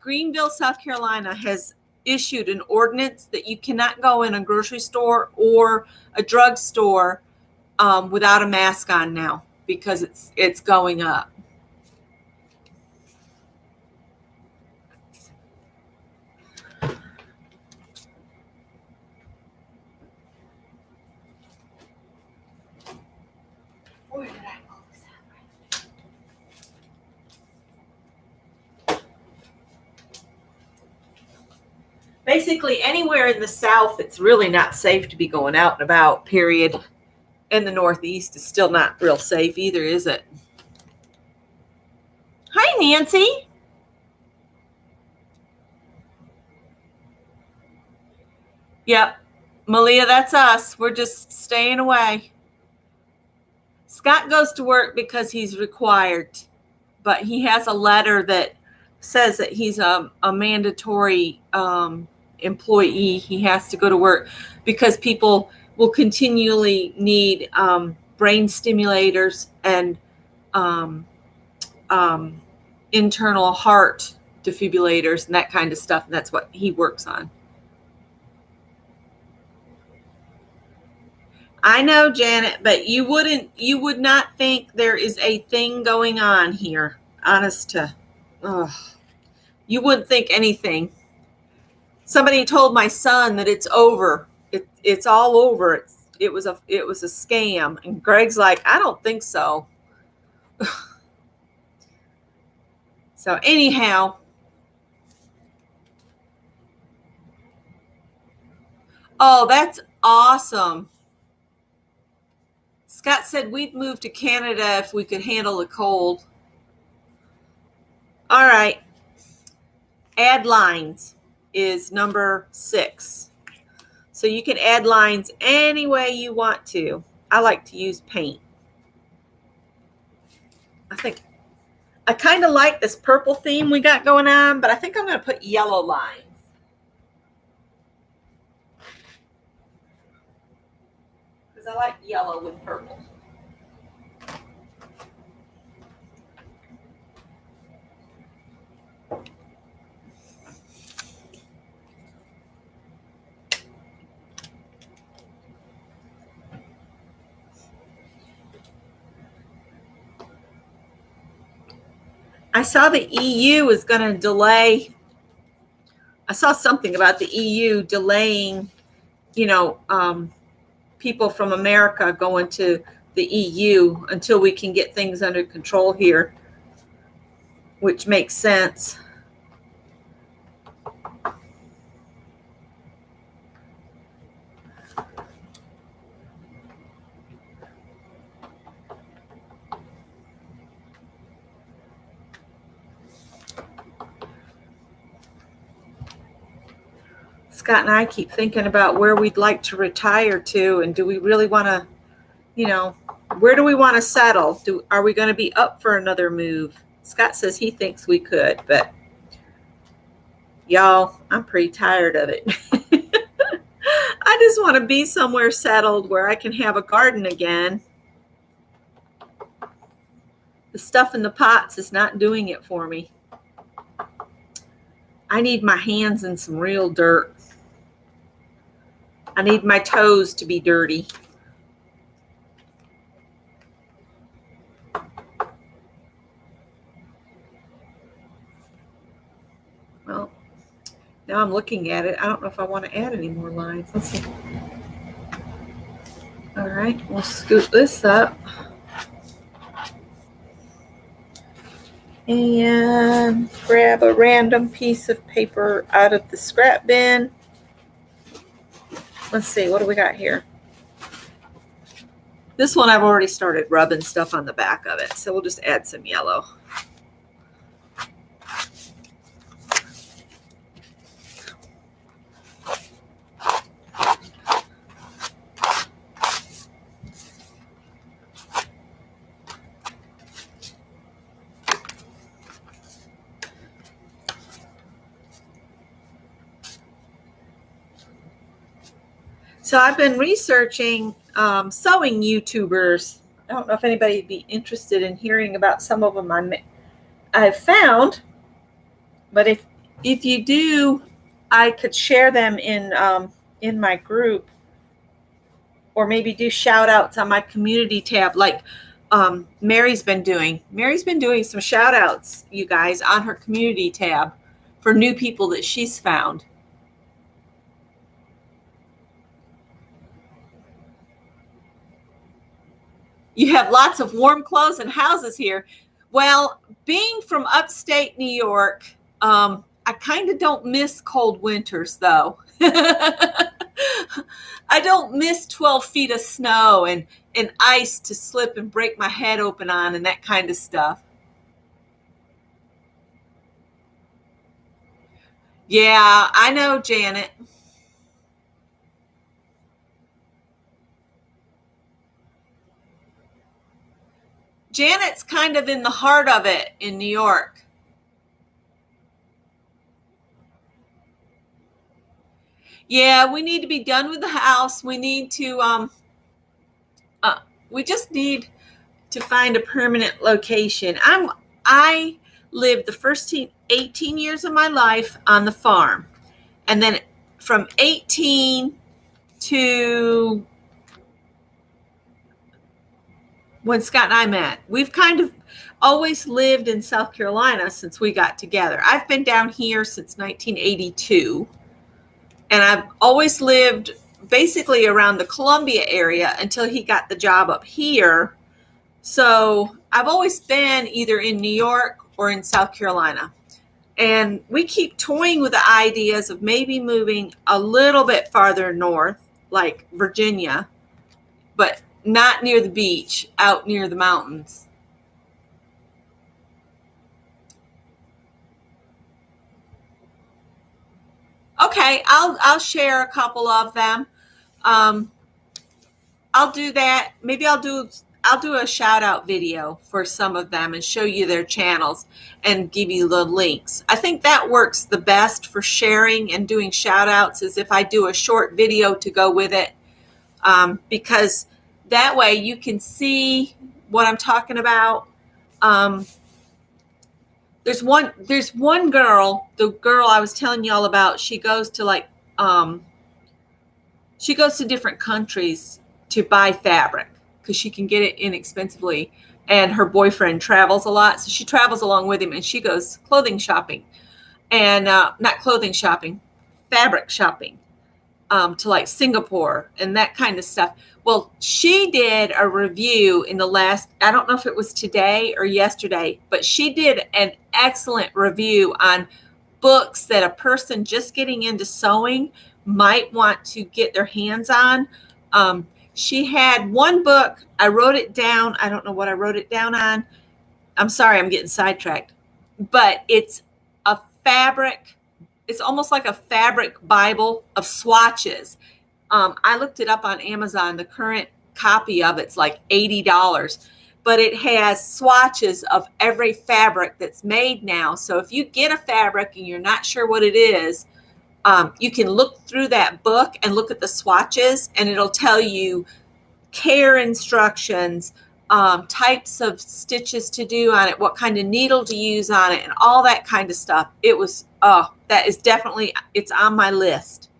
Greenville, South Carolina has issued an ordinance that you cannot go in a grocery store or a drugstore without a mask on now, because it's going up. basically anywhere in the South, it's really not safe to be going out and about, period. In the Northeast, is still not real safe either, is it? Hi, Nancy. Yep. Malia, that's us. We're just staying away. Scott goes to work because he's required, but he has a letter that says that he's a mandatory employee. He has to go to work because people will continually need brain stimulators and internal heart defibrillators and that kind of stuff. And that's what he works on. I know, Janet, but you would not think there is a thing going on here. Honest to, you wouldn't think anything. Somebody told my son that it's over. It's all over. It was a scam. And Greg's like, I don't think so. So anyhow, oh, that's awesome. Scott said we'd move to Canada if we could handle the cold. All right. Add lines is number 6. So you can add lines any way you want to. I like to use paint. I kind of like this purple theme we got going on, but I think I'm going to put yellow lines. Because I like yellow with purple. I saw the EU is going to delay. I saw something about the EU delaying, people from America going to the EU until we can get things under control here, which makes sense. Scott and I keep thinking about where we'd like to retire to, and do we really want to, where do we want to settle? Are we going to be up for another move? Scott says he thinks we could, but y'all, I'm pretty tired of it. I just want to be somewhere settled where I can have a garden again. The stuff in the pots is not doing it for me. I need my hands in some real dirt. I need my toes to be dirty. Well, now I'm looking at it. I don't know if I want to add any more lines. Let's see. All right, we'll scoop this up. And grab a random piece of paper out of the scrap bin. Let's see, what do we got here? This one I've already started rubbing stuff on the back of it, so we'll just add some yellow. So I've been researching sewing YouTubers. I don't know if anybody would be interested in hearing about some of them I've found, but if you do, I could share them in my group, or maybe do shout outs on my community tab, like Mary's been doing. Mary's been doing some shout outs, you guys, on her community tab for new people that she's found. You have lots of warm clothes and houses here. Well, being from upstate New York, I I kind of don't miss cold winters, though. I don't miss 12 feet of snow and ice to slip and break my head open on and that kind of stuff. Yeah, I know, Janet. Janet's kind of in the heart of it in New York. Yeah, we need to be done with the house. We need to we just need to find a permanent location. I lived the first 18 years of my life on the farm. And then from 18 to when Scott and I met, we've kind of always lived in South Carolina since we got together. I've been down here since 1982, and I've always lived basically around the Columbia area until he got the job up here. So I've always been either in New York or in South Carolina. And we keep toying with the ideas of maybe moving a little bit farther north, like Virginia, but not near the beach, out near the mountains. Okay, I'll share a couple of them. Um, I'll do that. Maybe I'll do a shout out video for some of them and show you their channels and give you the links. I think that works the best for sharing and doing shout outs is if I do a short video to go with it, because that way you can see what I'm talking about. There's one girl, the girl I was telling you all about. She goes to she goes to different countries to buy fabric because she can get it inexpensively. And her boyfriend travels a lot, so she travels along with him, and she goes clothing shopping, and not clothing shopping, fabric shopping, to like Singapore and that kind of stuff. Well, she did a review in the last, I don't know if it was today or yesterday, but she did an excellent review on books that a person just getting into sewing might want to get their hands on. She had one book. I wrote it down. I don't know what I wrote it down on. I'm sorry, I'm getting sidetracked. But it's a fabric. It's almost like a fabric Bible of swatches. I looked it up on Amazon. The current copy of it's like $80. But it has swatches of every fabric that's made now. So if you get a fabric and you're not sure what it is, you can look through that book and look at the swatches, and it'll tell you care instructions, types of stitches to do on it, what kind of needle to use on it, and all that kind of stuff. It was, that is definitely, it's on my list.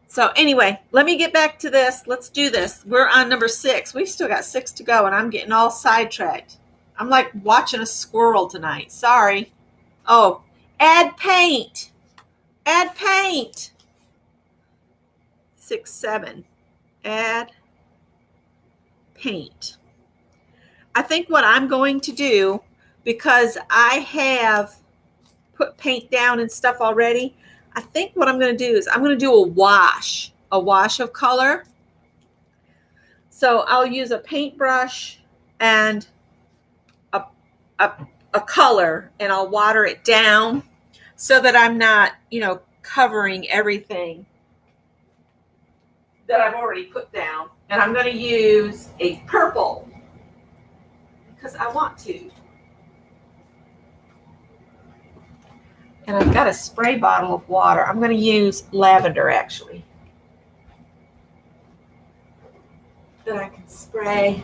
So anyway, let me get back to this. Let's do this. We're on number 6. We've still got 6 to go, and I'm getting all sidetracked. I'm like watching a squirrel tonight. Sorry. Oh, add paint. Add paint. 6, 7. Add paint. I think what I'm going to do, because I have put paint down and stuff already, I think what I'm going to do is I'm going to do a wash of color. So I'll use a paintbrush and a color, and I'll water it down so that I'm not, covering everything that I've already put down. And I'm going to use a purple because I want to. And I've got a spray bottle of water. I'm going to use lavender, actually, that I can spray.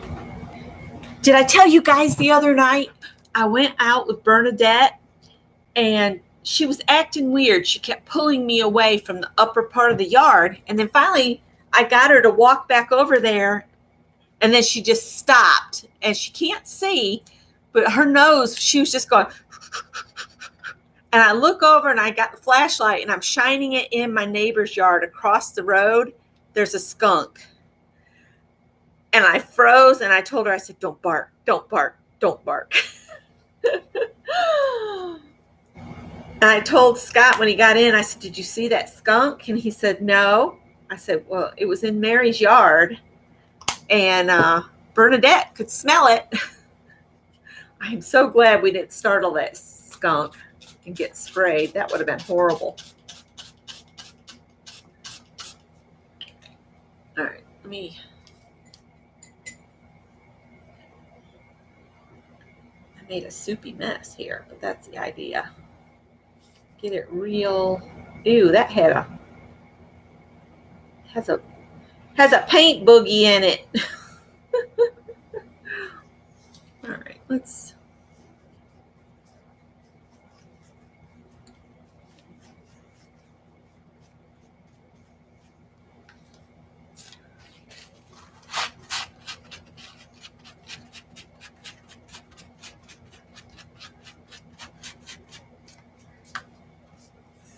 Did I tell you guys the other night I went out with Bernadette and she was acting weird. She kept pulling me away from the upper part of the yard. And then finally I got her to walk back over there, and then she just stopped, and she can't see, but her nose, she was just going. And I look over and I got the flashlight and I'm shining it in my neighbor's yard across the road. There's a skunk. And I froze and I told her, I said, don't bark, don't bark, don't bark. And I told Scott when he got in, I said, "Did you see that skunk?" And he said, "No." I said, "Well, it was in Mary's yard, and Bernadette could smell it." I am so glad we didn't startle that skunk and get sprayed. That would have been horrible. All right, I made a soupy mess here, but that's the idea. Get it real. Ew, that has a paint boogie in it. All right, let's.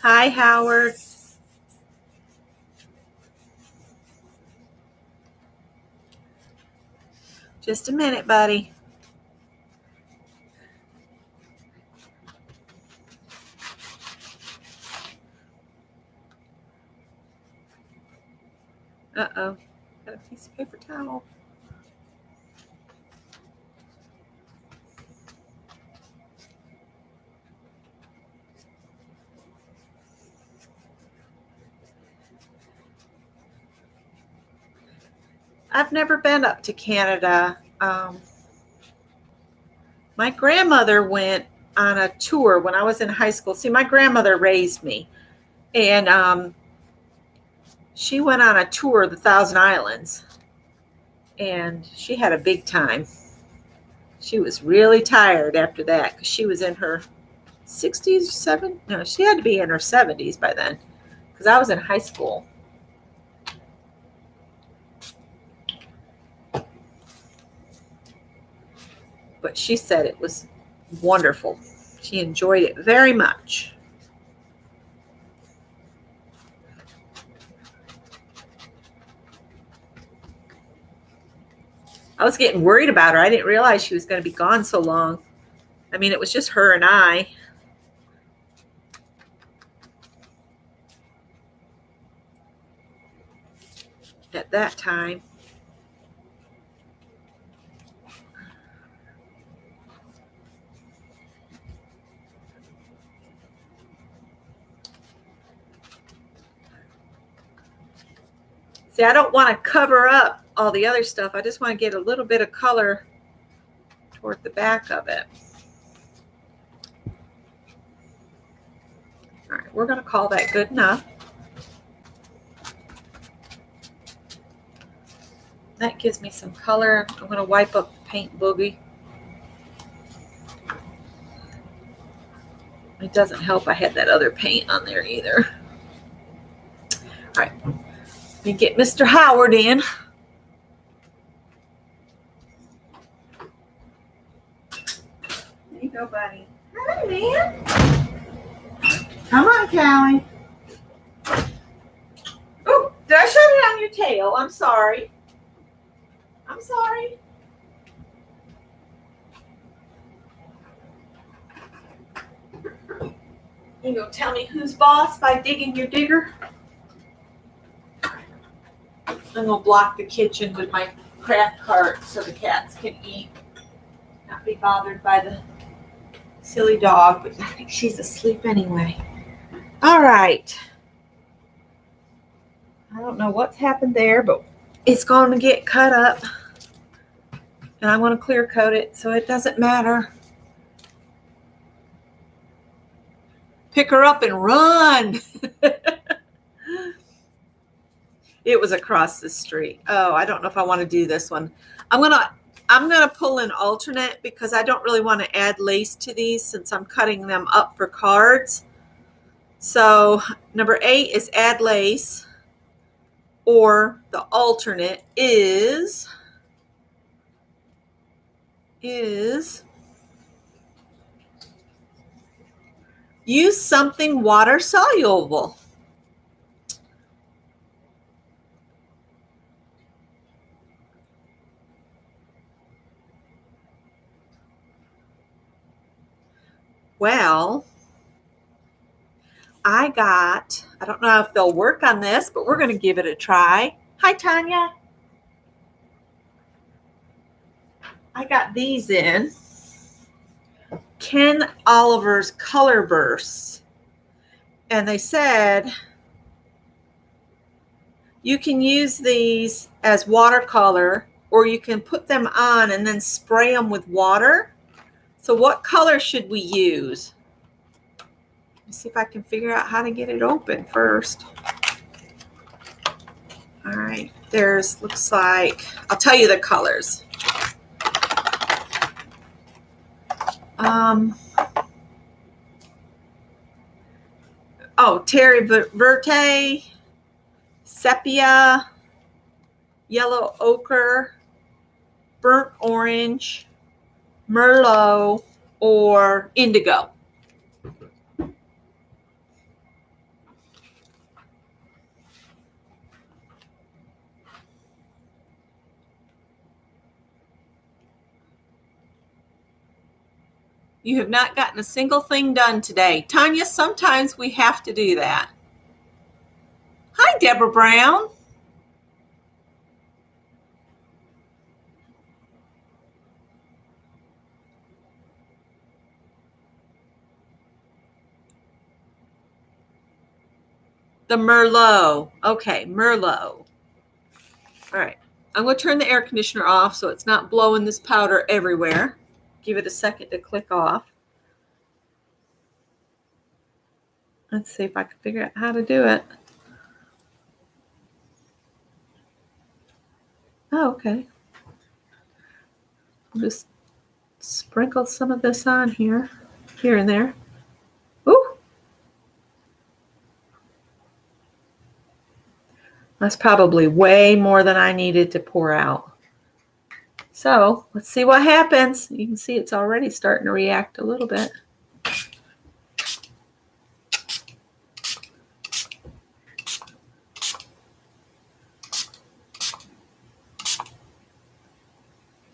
Hi, Howard. Just a minute, buddy. Uh-oh. Got a piece of paper towel. I've never been up to Canada. My grandmother went on a tour when I was in high school. See, my grandmother raised me, and she went on a tour of the Thousand Islands, and she had a big time. She was really tired after that because she was in her 60s, no, she had to be in her 70s by then because I was in high school. But she said it was wonderful. She enjoyed it very much. I was getting worried about her. I didn't realize she was going to be gone so long. I mean, it was just her and I. At that time. See, I don't want to cover up all the other stuff. I just want to get a little bit of color toward the back of it. All right, we're going to call that good enough. That gives me some color. I'm going to wipe up the paint boogie. It doesn't help I had that other paint on there either. All right, let me get Mr. Howard in. There you go, buddy. Hi, man. Come on, Callie. Oh, did I shove it on your tail? I'm sorry. I'm sorry. You gonna tell me who's boss by digging your digger? I'm gonna block the kitchen with my craft cart so the cats can eat, not be bothered by the silly dog, but I think she's asleep anyway. All right. I don't know what's happened there, but it's going to get cut up. And I want to clear coat it so it doesn't matter. Pick her up and run. It was across the street. Oh, I don't know if I want to do this one. I'm gonna pull an alternate because I don't really want to add lace to these since I'm cutting them up for cards. So number 8 is add lace, or the alternate is use something water soluble. Well, I don't know if they'll work on this, but we're going to give it a try. Hi, Tanya. I got these in Ken Oliver's Color Bursts. And they said you can use these as watercolor, or you can put them on and then spray them with water. So what color should we use? Let's see if I can figure out how to get it open first. All right, looks like, I'll tell you the colors. Terry Verte, sepia, yellow ochre, burnt orange, merlot, or indigo. You have not gotten a single thing done today. Tanya, sometimes we have to do that. Hi, Deborah Brown. The Merlot. Okay, Merlot. All right. I'm going to turn the air conditioner off so it's not blowing this powder everywhere. Give it a second to click off. Let's see if I can figure out how to do it. Oh, okay. I'll just sprinkle some of this on here and there. Ooh. That's probably way more than I needed to pour out. So let's see what happens. You can see it's already starting to react a little bit.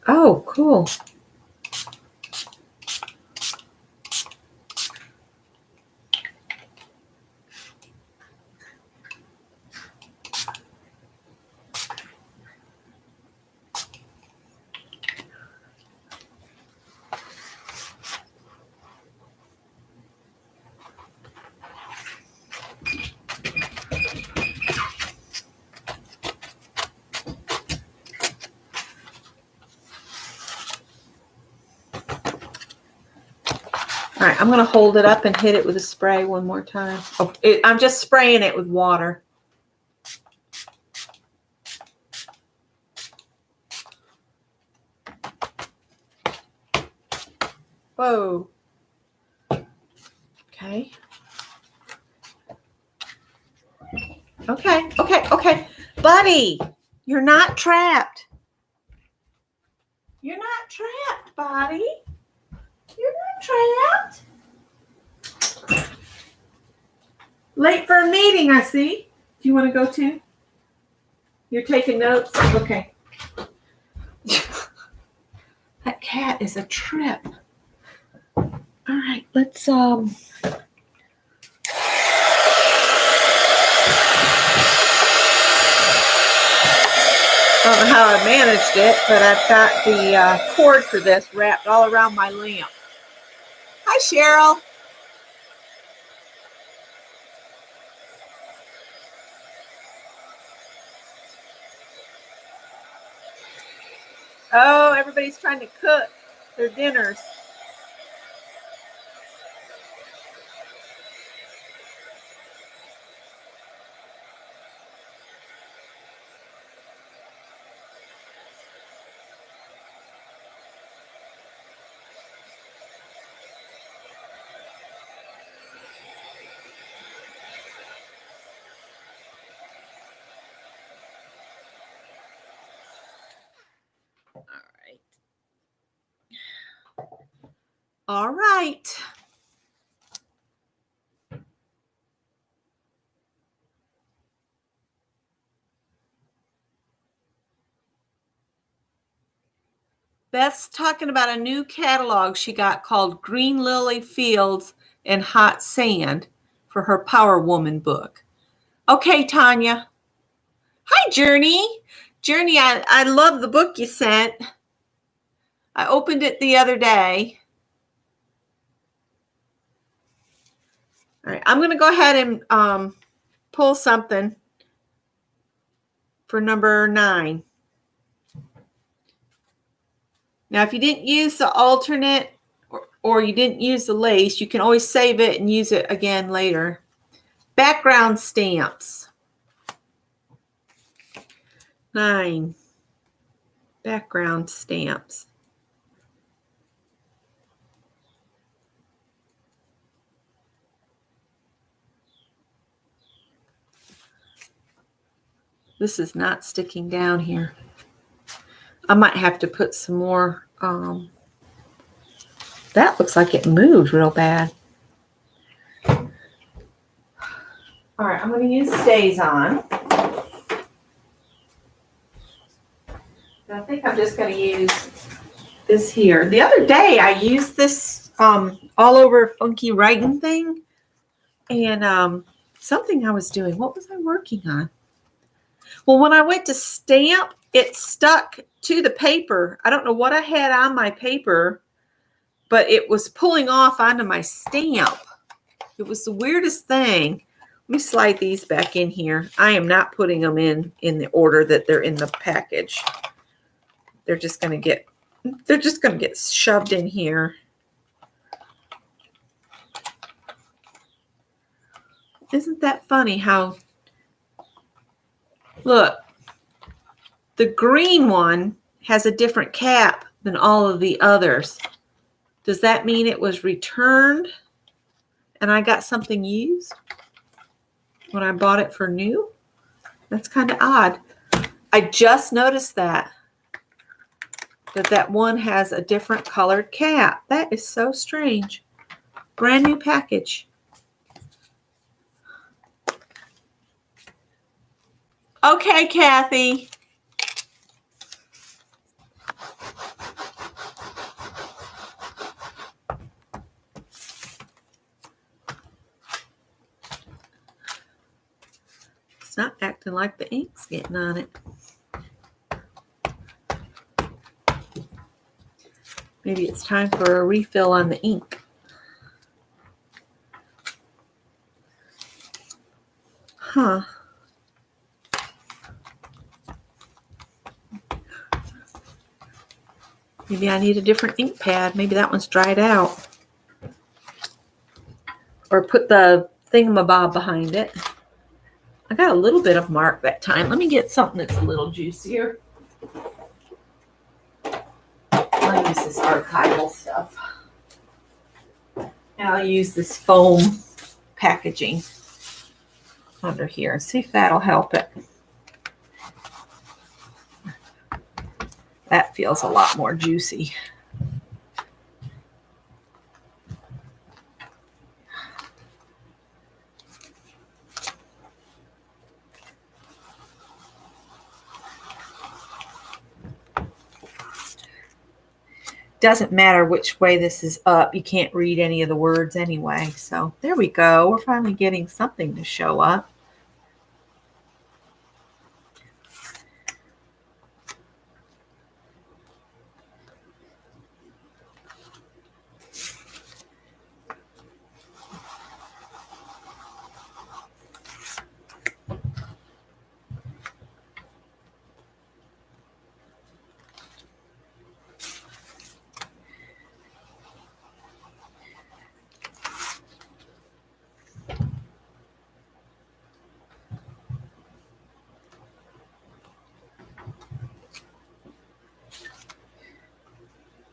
Oh, cool. All right, I'm going to hold it up and hit it with a spray one more time. I'm just spraying it with water. Whoa. Okay. Okay. Buddy, you're not trapped. You're not trapped, buddy. You're not trapped. Late for a meeting, I see. Do you want to go too? You're taking notes? Okay. That cat is a trip. All right, let's I don't know how I managed it, but I've got the cord for this wrapped all around my lamp. Hi, Cheryl. Oh, everybody's trying to cook their dinners. All right. Beth's talking about a new catalog she got called Green Lily Fields and Hot Sand for her Power Woman book. Okay, Tanya. Hi, Journey. Journey, I love the book you sent. I opened it the other day. All right, I'm going to go ahead and pull something for number 9. Now, if you didn't use the alternate or you didn't use the lace, you can always save it and use it again later. Background stamps. 9. Background stamps. This is not sticking down here. I might have to put some more. That looks like it moved real bad. All right, I'm going to use Stays On. I think I'm just going to use this here. The other day I used this all over funky writing thing. And something I was doing. What was I working on? Well, when I went to stamp, it stuck to the paper. I don't know what I had on my paper, but it was pulling off onto my stamp. It was the weirdest thing. Let me slide these back in here. I am not putting them in the order that they're in the package. They're just going to get shoved in here. Isn't that funny how, look, the green one has a different cap than all of the others. Does that mean it was returned and I got something used when I bought it for new? That's kind of odd. I just noticed that one has a different colored cap. That is so strange. Brand new package. Okay, Kathy. It's not acting like the ink's getting on it. Maybe it's time for a refill on the ink. Huh. Maybe I need a different ink pad. Maybe that one's dried out. Or put the thingamabob behind it. I got a little bit of mark that time. Let me get something that's a little juicier. I'll use this archival stuff. And I'll use this foam packaging under here and see if that'll help it. That feels a lot more juicy. Doesn't matter which way this is up. You can't read any of the words anyway. So there we go. We're finally getting something to show up.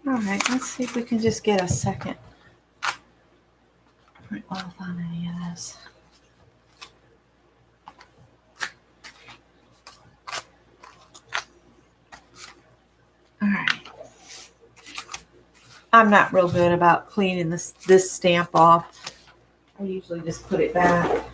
All right, let's see if we can just get a second print off on any of this. All right. I'm not real good about cleaning this stamp off. I usually just put it back.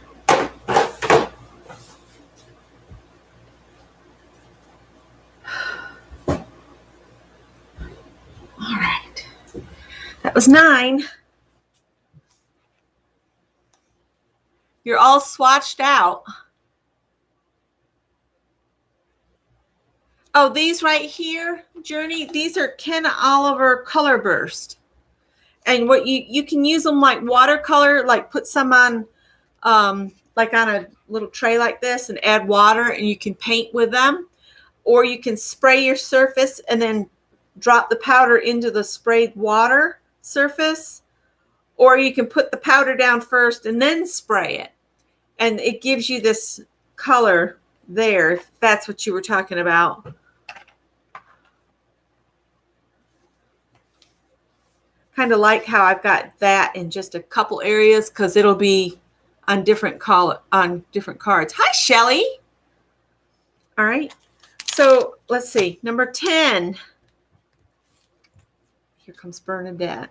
was 9. You're all swatched out. Oh, these right here, Journey, these are Ken Oliver Color Burst. And what you can use them like watercolor, like put some on like on a little tray like this and add water and you can paint with them. Or you can spray your surface and then drop the powder into the sprayed water surface. Or you can put the powder down first and then spray it. And it gives you this color there, if that's what you were talking about. Kind of like how I've got that in just a couple areas because it'll be on different cards. Hi, Shelly. All right. So let's see. Number 10. Here comes Bernadette.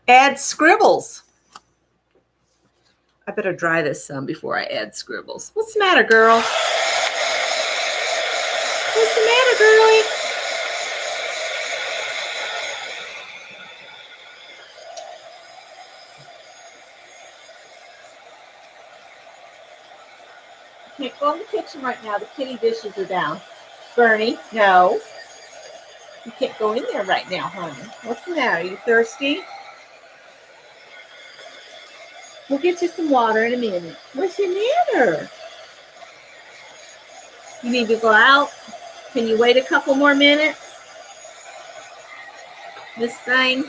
Add scribbles. I better dry this some before I add scribbles. What's the matter, girl? What's the matter, girlie? You can't go in the kitchen right now. The kitty dishes are down. Bernie, no. You can't go in there right now, honey. What's the matter? Are you thirsty? We'll get you some water in a minute. What's your matter? You need to go out? Can you wait a couple more minutes? This thing.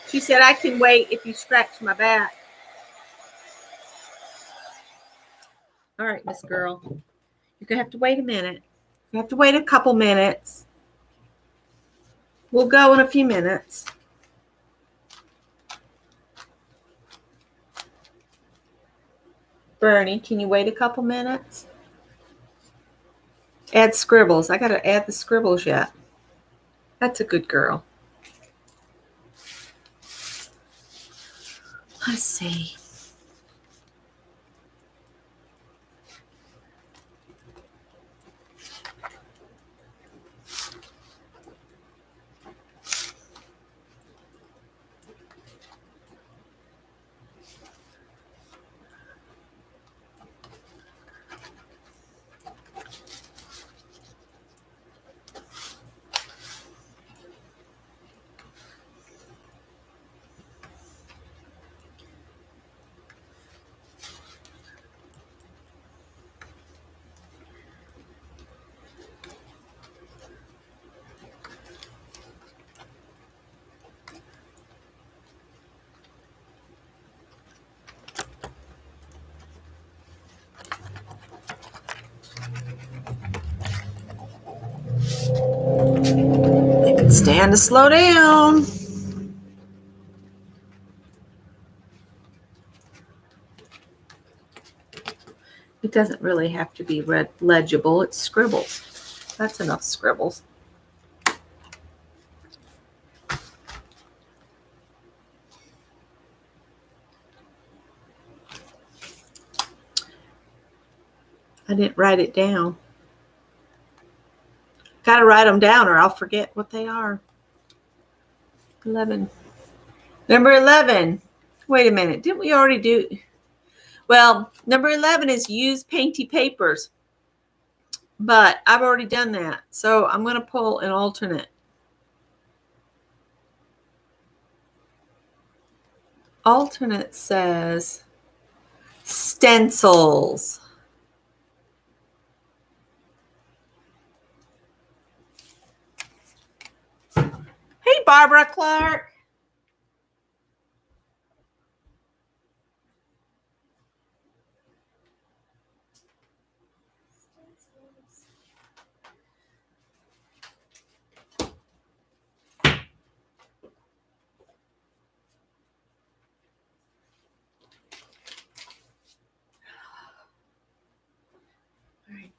She said, I can wait if you scratch my back. All right, Miss Girl. You're going to have to wait a minute. You have to wait a couple minutes. We'll go in a few minutes. Bernie, can you wait a couple minutes? Add scribbles. I got to add the scribbles yet. That's a good girl. Let's see. Stand to slow down. It doesn't really have to be legible. It's scribbles. That's enough scribbles. I didn't write it down. Got to write them down or I'll forget what they are. 11. Number 11. Wait a minute. Didn't we already do? Well, number 11 is use painty papers. But I've already done that. So I'm going to pull an alternate. Alternate says Stencils. Hey, Barbara Clark.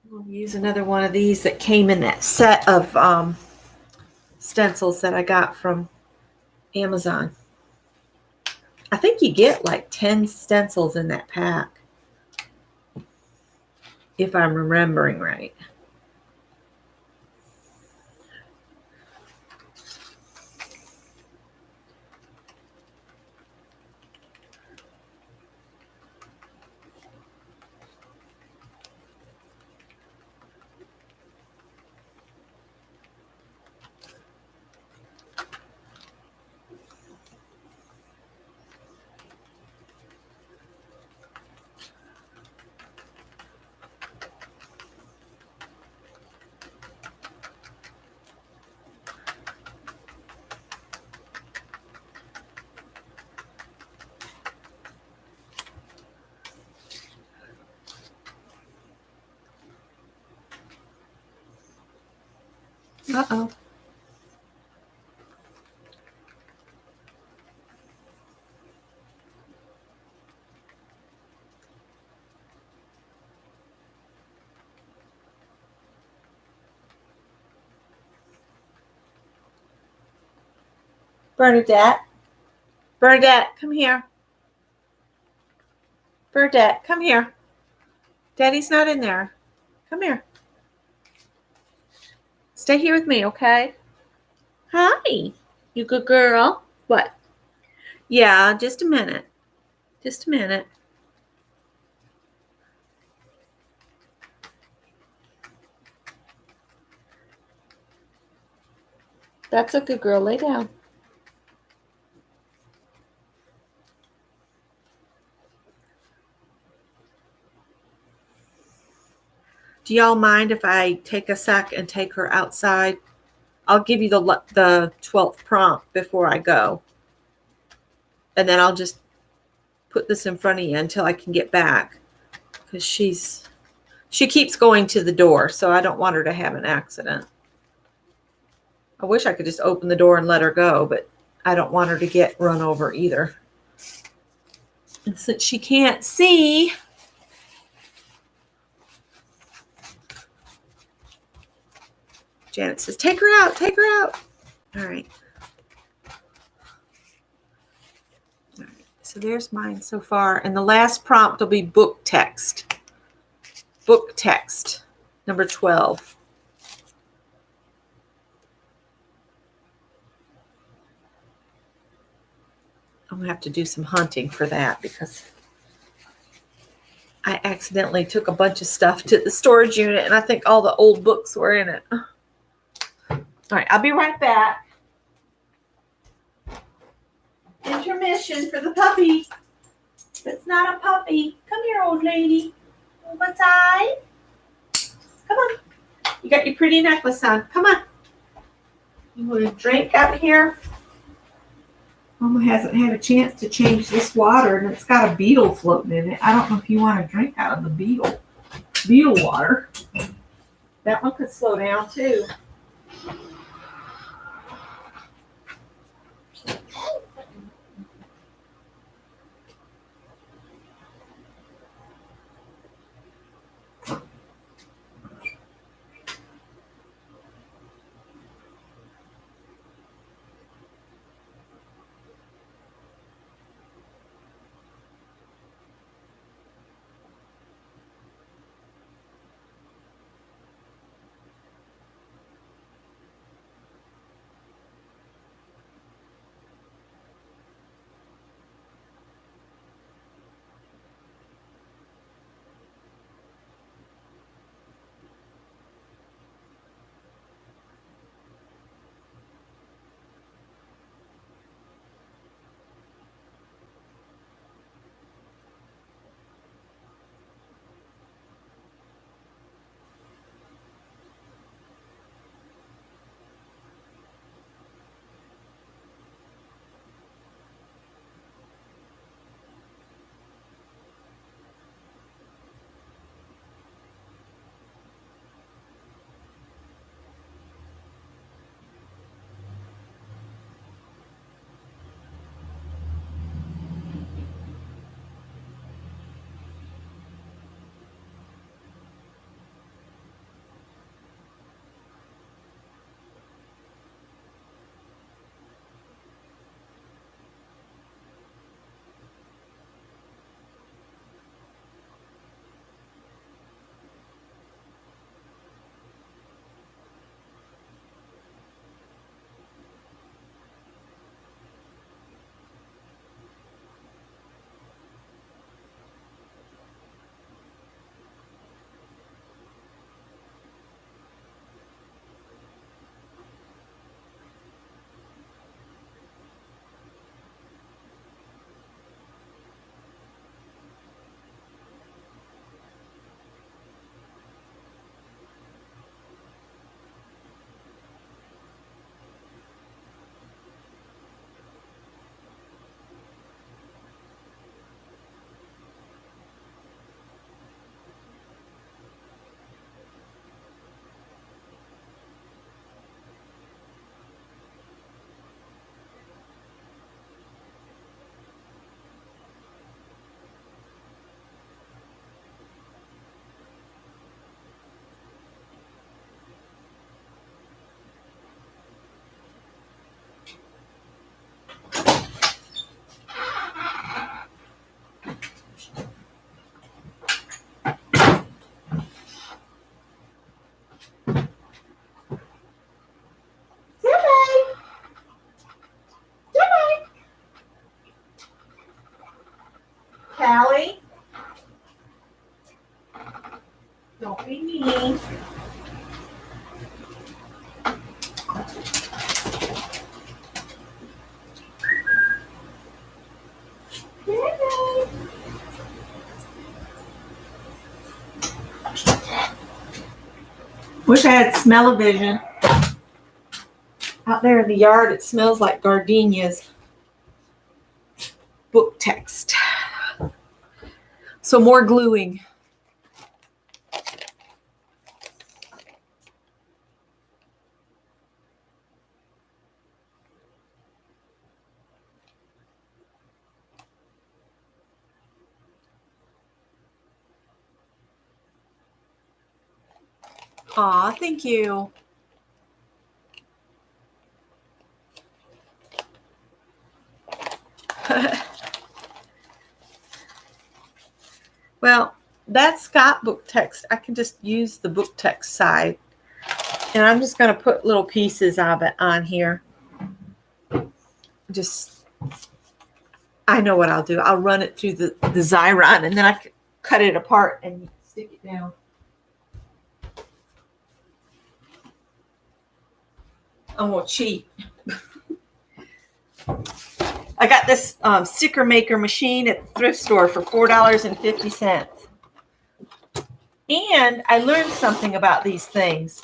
We'll use another one of these that came in that set of stencils that I got from Amazon. I think you get like 10 stencils in that pack. if I'm remembering right. Uh-oh. Bernadette. Bernadette, come here. Bernadette, come here. Daddy's not in there. Come here. Stay here with me, okay? Hi. You good girl? What? Yeah, just a minute. Just a minute. That's a good girl. Lay down. Do y'all mind if I take a sec and take her outside? I'll give you the 12th prompt before I go. And then I'll just put this in front of you until I can get back. Because she keeps going to the door, so I don't want her to have an accident. I wish I could just open the door and let her go, but I don't want her to get run over either. And since she can't see, Janet says, take her out, take her out. All right. All right. So there's mine so far. And the last prompt will be book text. Book text, number 12. I'm going to have to do some hunting for that because I accidentally took a bunch of stuff to the storage unit and I think all the old books were in it. All right, I'll be right back. Intermission for the puppy. It's not a puppy. Come here, old lady. What's I? Come on. You got your pretty necklace on. Come on. You want a drink out here? Mama hasn't had a chance to change this water and it's got a beetle floating in it. I don't know if you want a drink out of the beetle water. That one could slow down too. Callie. Don't be mean. Wish I had smell-o-vision. Out there in the yard, it smells like gardenias. Book text. So more gluing. Aw, thank you. Well, that's got book text. I can just use the book text side. And I'm just going to put little pieces of it on here. Just, I know what I'll do. I'll run it through the Xyron, and then I can cut it apart and stick it down. I'm going to cheat. I got this sticker maker machine at the thrift store for $4.50. And I learned something about these things.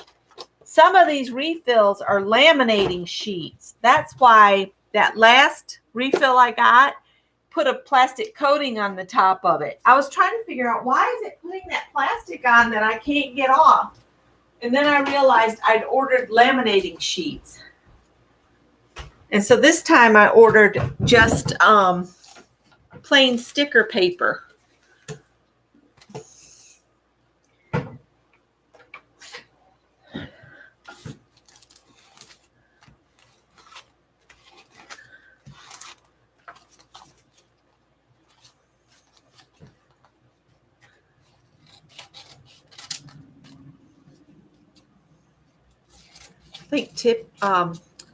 Some of these refills are laminating sheets. That's why that last refill I got put a plastic coating on the top of it. I was trying to figure out, why is it putting that plastic on that I can't get off? And then I realized I'd ordered laminating sheets. And so this time I ordered just plain sticker paper.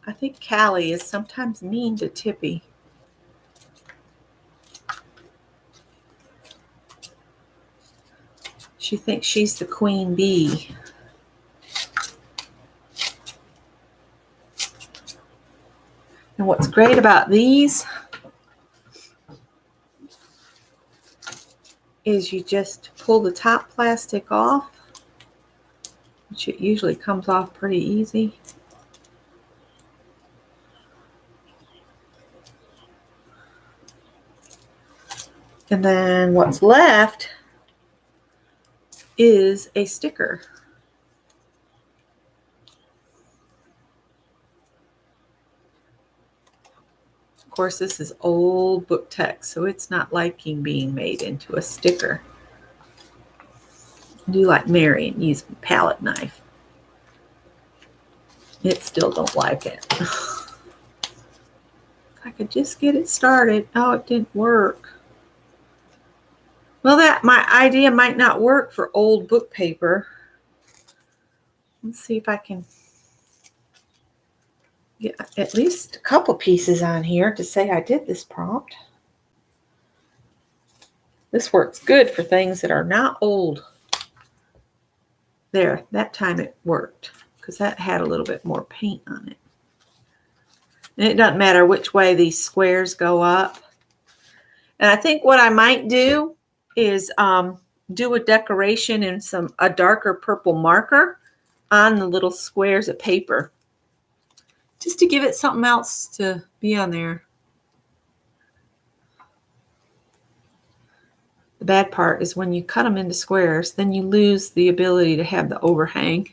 I think Callie is sometimes mean to Tippy. She thinks she's the queen bee. And what's great about these is you just pull the top plastic off, which it usually comes off pretty easy. And then what's left is a sticker. Of course, this is old book text, so it's not liking being made into a sticker. I do like Mary and use a palette knife. It still don't like it. If I could just get it started. Oh, it didn't work. Well, my idea might not work for old book paper. Let's see if I can get at least a couple pieces on here to say I did this prompt. This works good for things that are not old. There, that time it worked because that had a little bit more paint on it. And it doesn't matter which way these squares go up. And I think what I might do is do a decoration in a darker purple marker on the little squares of paper, just to give it something else to be on there. The bad part is when you cut them into squares, then you lose the ability to have the overhang.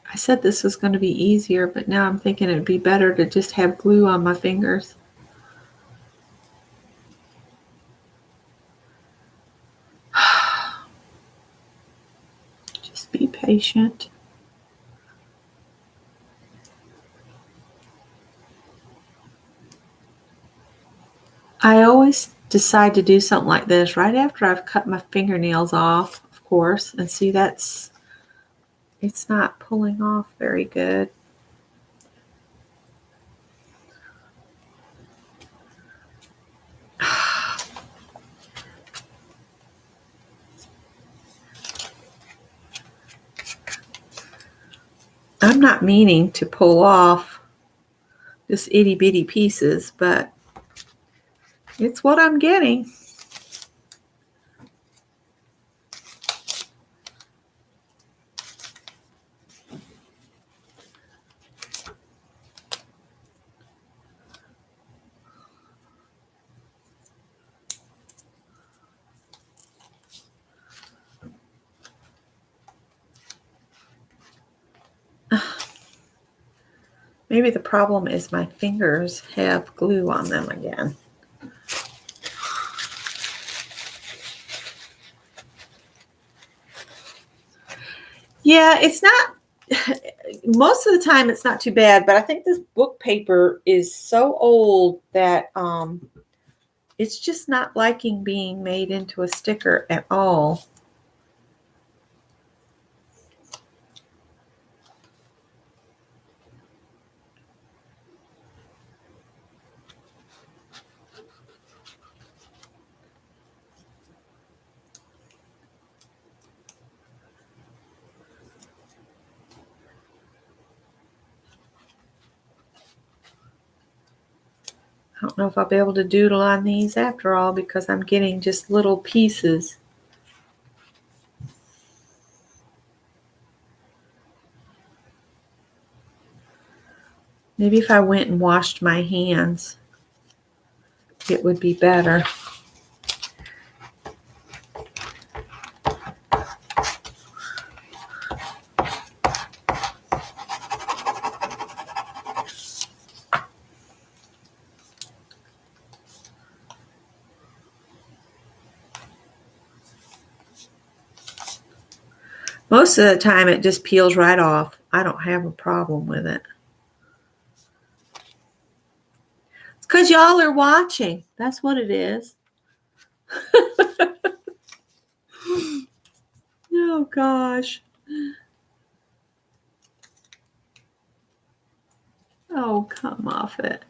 I said this was going to be easier, but now I'm thinking it would be better to just have glue on my fingers. Just be patient. I always decide to do something like this right after I've cut my fingernails off. Of course. And see, it's not pulling off very good. I'm not meaning to pull off just itty bitty pieces, but it's what I'm getting. Maybe the problem is my fingers have glue on them again. Yeah, it's not, most of the time it's not too bad, but I think this book paper is so old that it's just not liking being made into a sticker at all. I don't know if I'll be able to doodle on these after all because I'm getting just little pieces. Maybe if I went and washed my hands, it would be better. Most of the time it just peels right off. I don't have a problem with it. It's because y'all are watching. That's what it is. Oh gosh. Oh, come off it.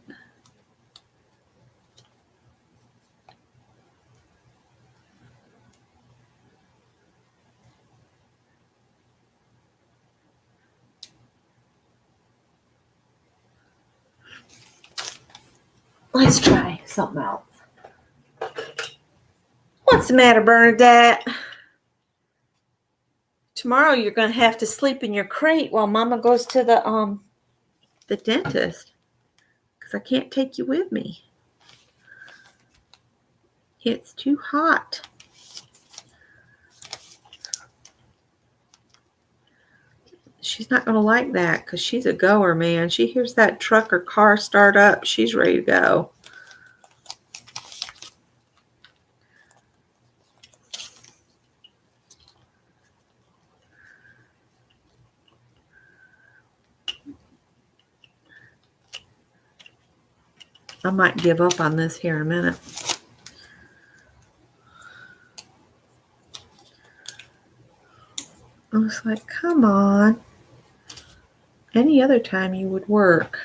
Let's try something else. What's the matter, Bernadette? Tomorrow you're going to have to sleep in your crate while Mama goes to the dentist because I can't take you with me. It's too hot. She's not going to like that because she's a goer, man. She hears that truck or car start up. She's ready to go. I might give up on this here in a minute. I was like, come on. Any other time you would work.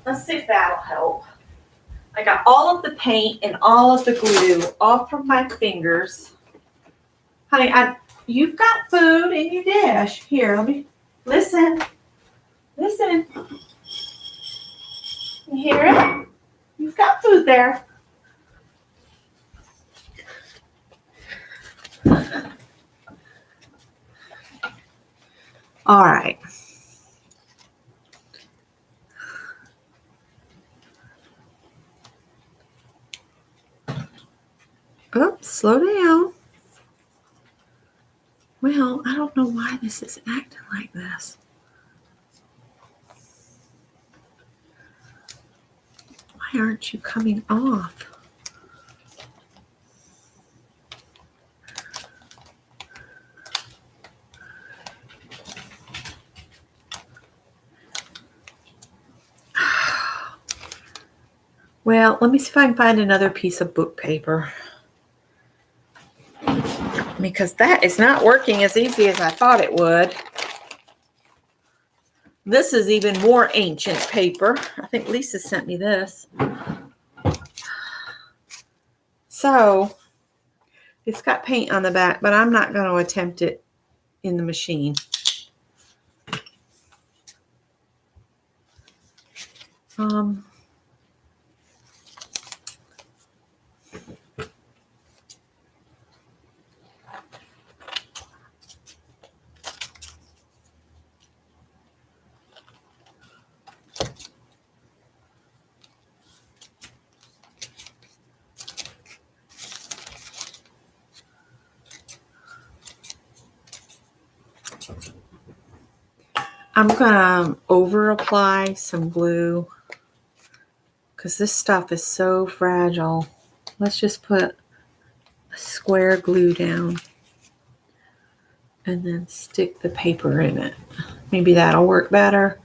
Let's see if that'll help. I got all of the paint and all of the glue off from my fingers. Honey, you've got food in your dish. Here, let me listen. Listen. You hear it? You've got food there. All right. Oops, slow down. Well, I don't know why this is acting like this. Why aren't you coming off? Well, let me see if I can find another piece of book paper. Because that is not working as easy as I thought it would. This is even more ancient paper. I think Lisa sent me this. So, it's got paint on the back, but I'm not going to attempt it in the machine. I'm going to over apply some glue because this stuff is so fragile. Let's just put a square glue down and then stick the paper in it. Maybe that'll work better.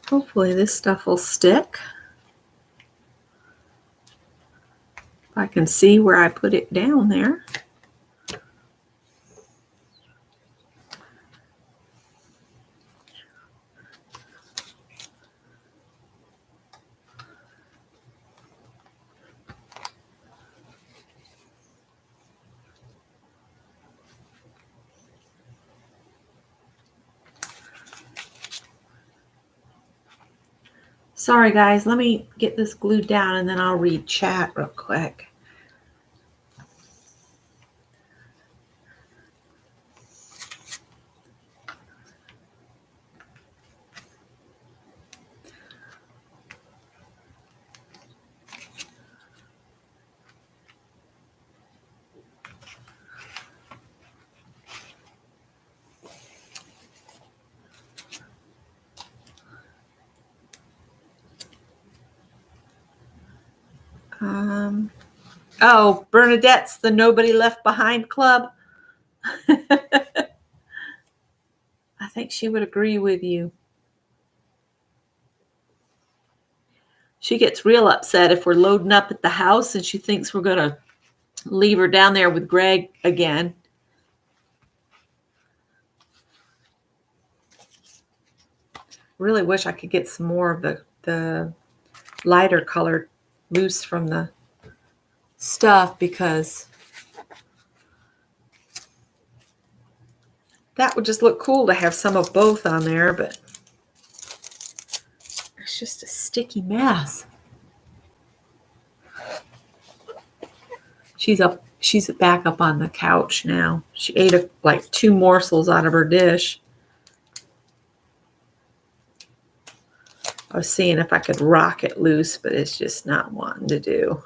Hopefully this stuff will stick. If I can see where I put it down there. Sorry guys, let me get this glued down and then I'll read chat real quick. Oh, Bernadette's the Nobody Left Behind Club. I think she would agree with you. She gets real upset if we're loading up at the house and she thinks we're going to leave her down there with Greg again. Really wish I could get some more of the lighter colored loose from the stuff because that would just look cool to have some of both on there, but it's just a sticky mess. She's back up on the couch now. She ate like 2 morsels out of her dish. I was seeing if I could rock it loose, but it's just not wanting to do.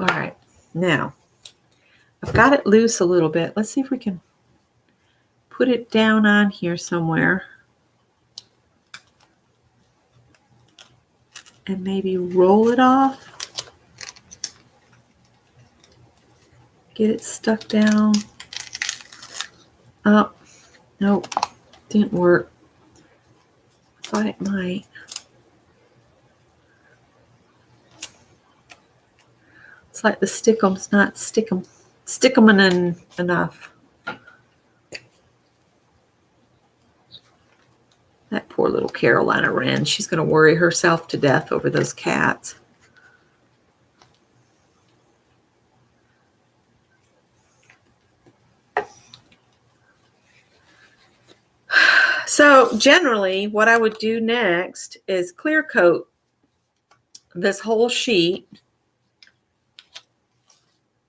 All right, now I've got it loose a little bit. Let's see if we can put it down on here somewhere. and maybe roll it off. Get it stuck down. Oh, nope, didn't work. Thought it might. It's like the stickum's not stickum enough. That poor little Carolina Wren. She's going to worry herself to death over those cats. So generally, what I would do next is clear coat this whole sheet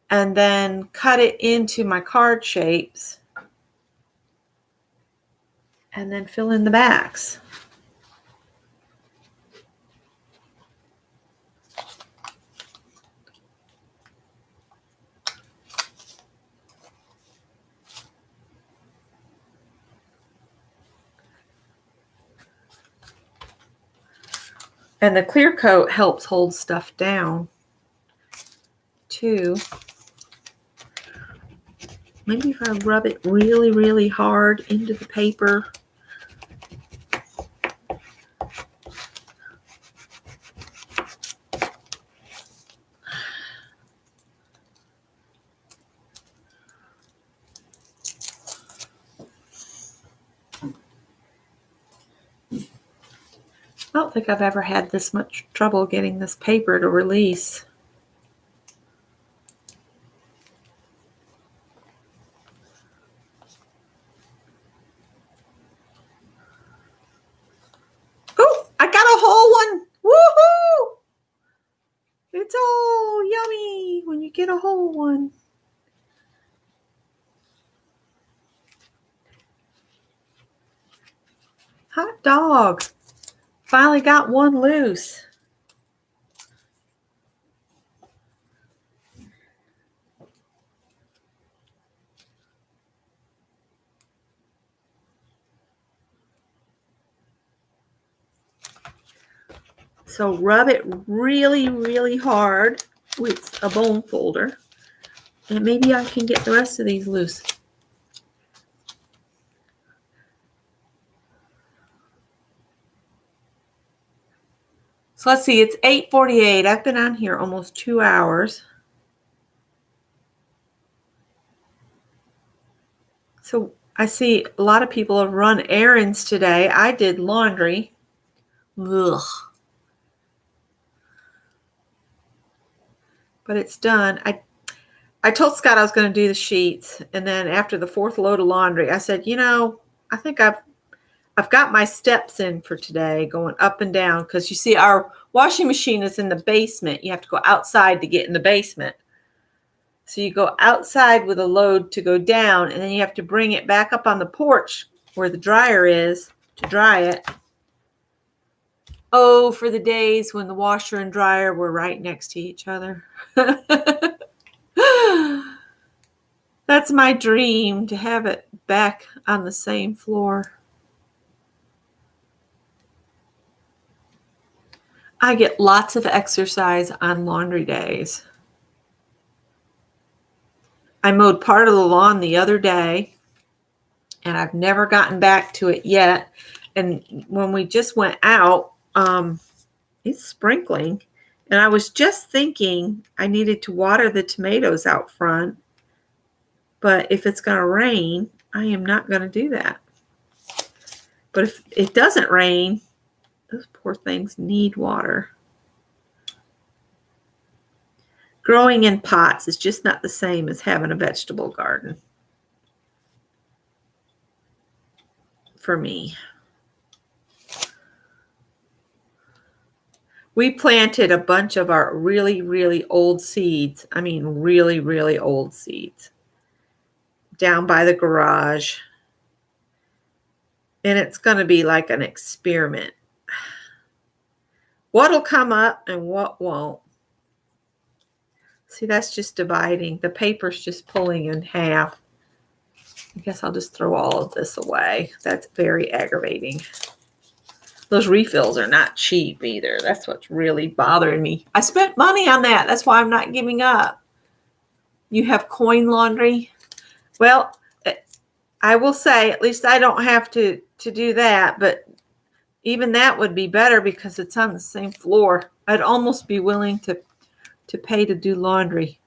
and then cut it into my card shapes and then fill in the backs. And the clear coat helps hold stuff down too. Maybe if I rub it really, really hard into the paper. I don't think I've ever had this much trouble getting this paper to release. Oh, I got a whole one. Woohoo! It's all yummy when you get a whole one. Hot dog. Finally got one loose. So rub it really, really hard with a bone folder. And maybe I can get the rest of these loose. So let's see, it's 8:48. I've been on here almost 2 hours. So I see a lot of people have run errands today. I did laundry. Ugh. But it's done. I told Scott I was going to do the sheets, and then after the fourth load of laundry, I said, you know, I think I've got my steps in for today, going up and down, because you see our washing machine is in the basement. You have to go outside to get in the basement. So you go outside with a load to go down, and then you have to bring it back up on the porch where the dryer is to dry it. Oh, for the days when the washer and dryer were right next to each other. That's my dream, to have it back on the same floor. I get lots of exercise on laundry days. I mowed part of the lawn the other day, and I've never gotten back to it yet. And when we just went out, it's sprinkling. And I was just thinking I needed to water the tomatoes out front. But if it's going to rain, I am not going to do that. But if it doesn't rain, those poor things need water. Growing in pots is just not the same as having a vegetable garden for me. We planted a bunch of our really, really old seeds. I mean, really, really old seeds down by the garage. And it's going to be like an experiment. What'll come up and what won't. See, that's just dividing. The paper's just pulling in half. I guess I'll just throw all of this away. That's very aggravating. Those refills are not cheap either. That's what's really bothering me. I spent money on that. That's why I'm not giving up. You have coin laundry? Well, I will say, at least I don't have to do that, but even that would be better because it's on the same floor. I'd almost be willing to pay to do laundry.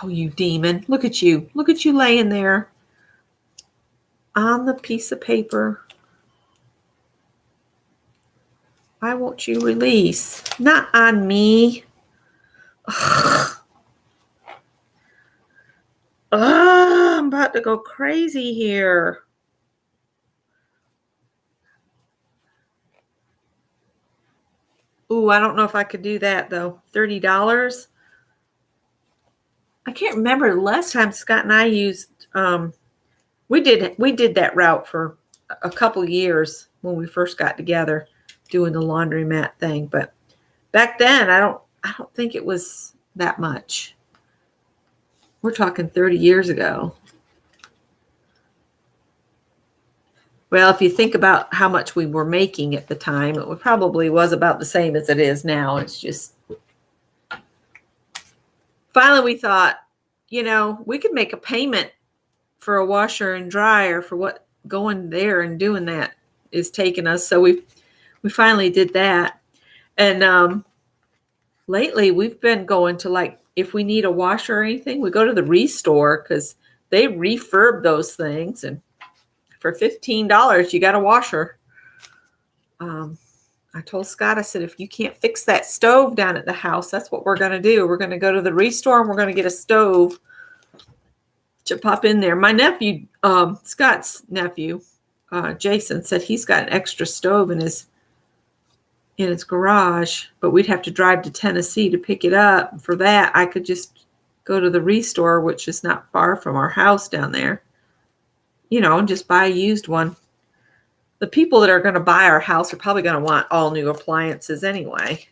Oh, you demon. Look at you. Look at you laying there on the piece of paper. Why won't you release? Not on me. Ugh. I'm about to go crazy here. Ooh, I don't know if I could do that though. $30. I can't remember the last time Scott and I used. We did that route for a couple years when we first got together, doing the laundromat thing. But back then, I don't think it was that much. We're talking 30 years ago. Well, if you think about how much we were making at the time, it probably was about the same as it is now. It's just, finally we thought, we could make a payment for a washer and dryer for what going there and doing that is taking us. So we finally did that. And lately we've been going to, like, if we need a washer or anything, we go to the Restore because they refurb those things, and for $15 you got a washer. I told Scott, I said, if you can't fix that stove down at the house, that's what we're going to do. We're going to go to the Restore and we're going to get a stove to pop in there. My nephew, Scott's nephew, Jason, said he's got an extra stove in his garage, but we'd have to drive to Tennessee to pick it up. For that, I could just go to the Restore, which is not far from our house down there, and just buy a used one. The people that are going to buy our house are probably going to want all new appliances anyway.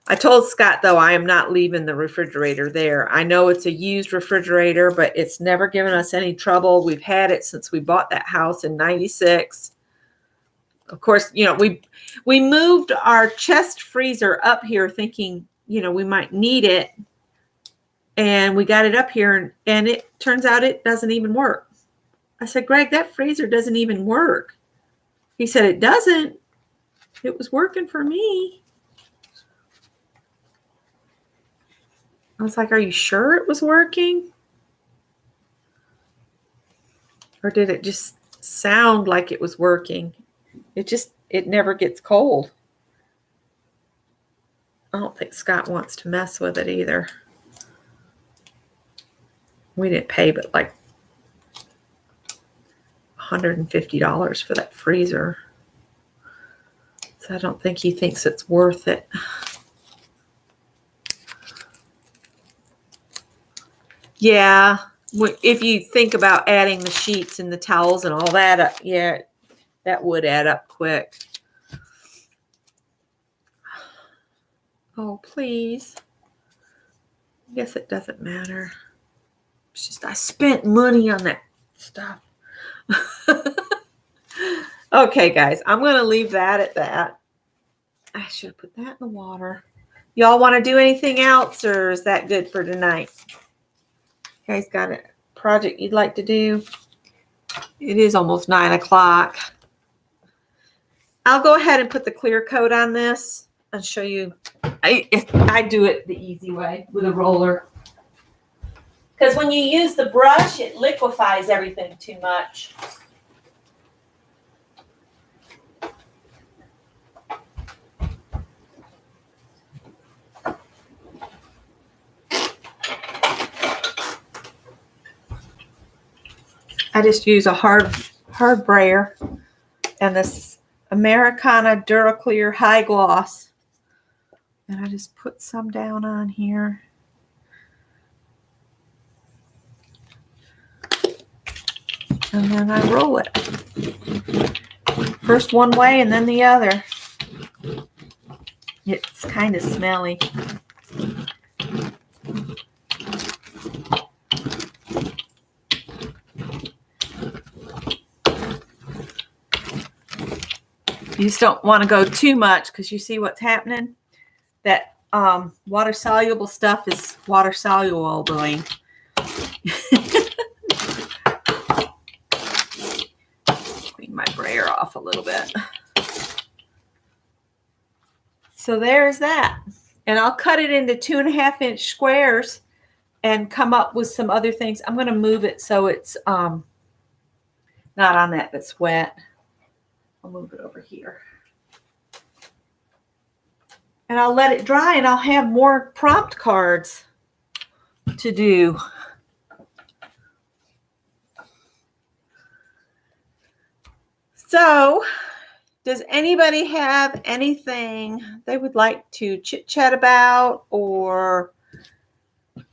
I told Scott, though, I am not leaving the refrigerator there. I know it's a used refrigerator, but it's never given us any trouble. We've had it since we bought that house in '96. Of course, we moved our chest freezer up here thinking, we might need it. And we got it up here, and it turns out it doesn't even work. I said, Greg, that freezer doesn't even work. He said, it doesn't. It was working for me. I was like, are you sure it was working? Or did it just sound like it was working? It never gets cold. I don't think Scott wants to mess with it either. We didn't pay but like $150 for that freezer. So I don't think he thinks it's worth it. Yeah, if you think about adding the sheets and the towels and all that, yeah, that would add up quick. Oh, please. I guess it doesn't matter. It's just I spent money on that stuff. Okay, guys, I'm going to leave that at that. I should have put that in the water. Y'all want to do anything else, or is that good for tonight? You guys got a project you'd like to do? It is almost 9 o'clock. I'll go ahead and put the clear coat on this and show you. I do it the easy way with a roller. Because when you use the brush, it liquefies everything too much. I just use a hard brayer and this Americana Duraclear High Gloss. And I just put some down on here. And then I roll it. First one way and then the other. It's kind of smelly. You just don't want to go too much because you see what's happening. That water soluble stuff is water soluble doing. Clean my brayer off a little bit. So there's that. And I'll cut it into 2.5-inch squares and come up with some other things. I'm going to move it so it's not on that's wet. I'll move it over here. And I'll let it dry and I'll have more prompt cards to do. So, does anybody have anything they would like to chit-chat about or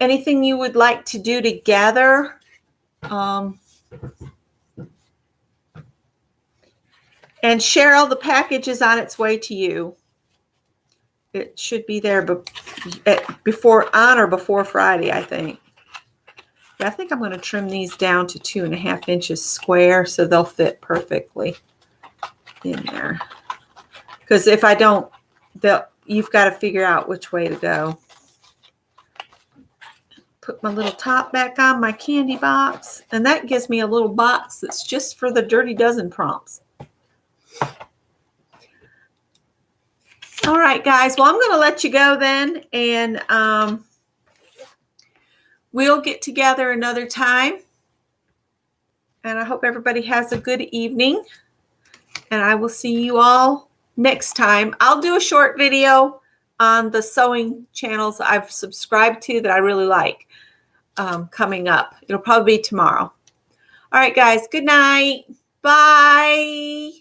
anything you would like to do together? And Cheryl, the package is on its way to you. It should be there before Friday, I think. Yeah, I think I'm going to trim these down to 2.5 inches square so they'll fit perfectly in there. Because if I don't, you've got to figure out which way to go. Put my little top back on my candy box, and that gives me a little box that's just for the Dirty Dozen prompts. All right, guys. Well, I'm going to let you go then, and we'll get together another time. And I hope everybody has a good evening. And I will see you all next time. I'll do a short video on the sewing channels I've subscribed to that I really like coming up. It'll probably be tomorrow. All right, guys. Good night. Bye.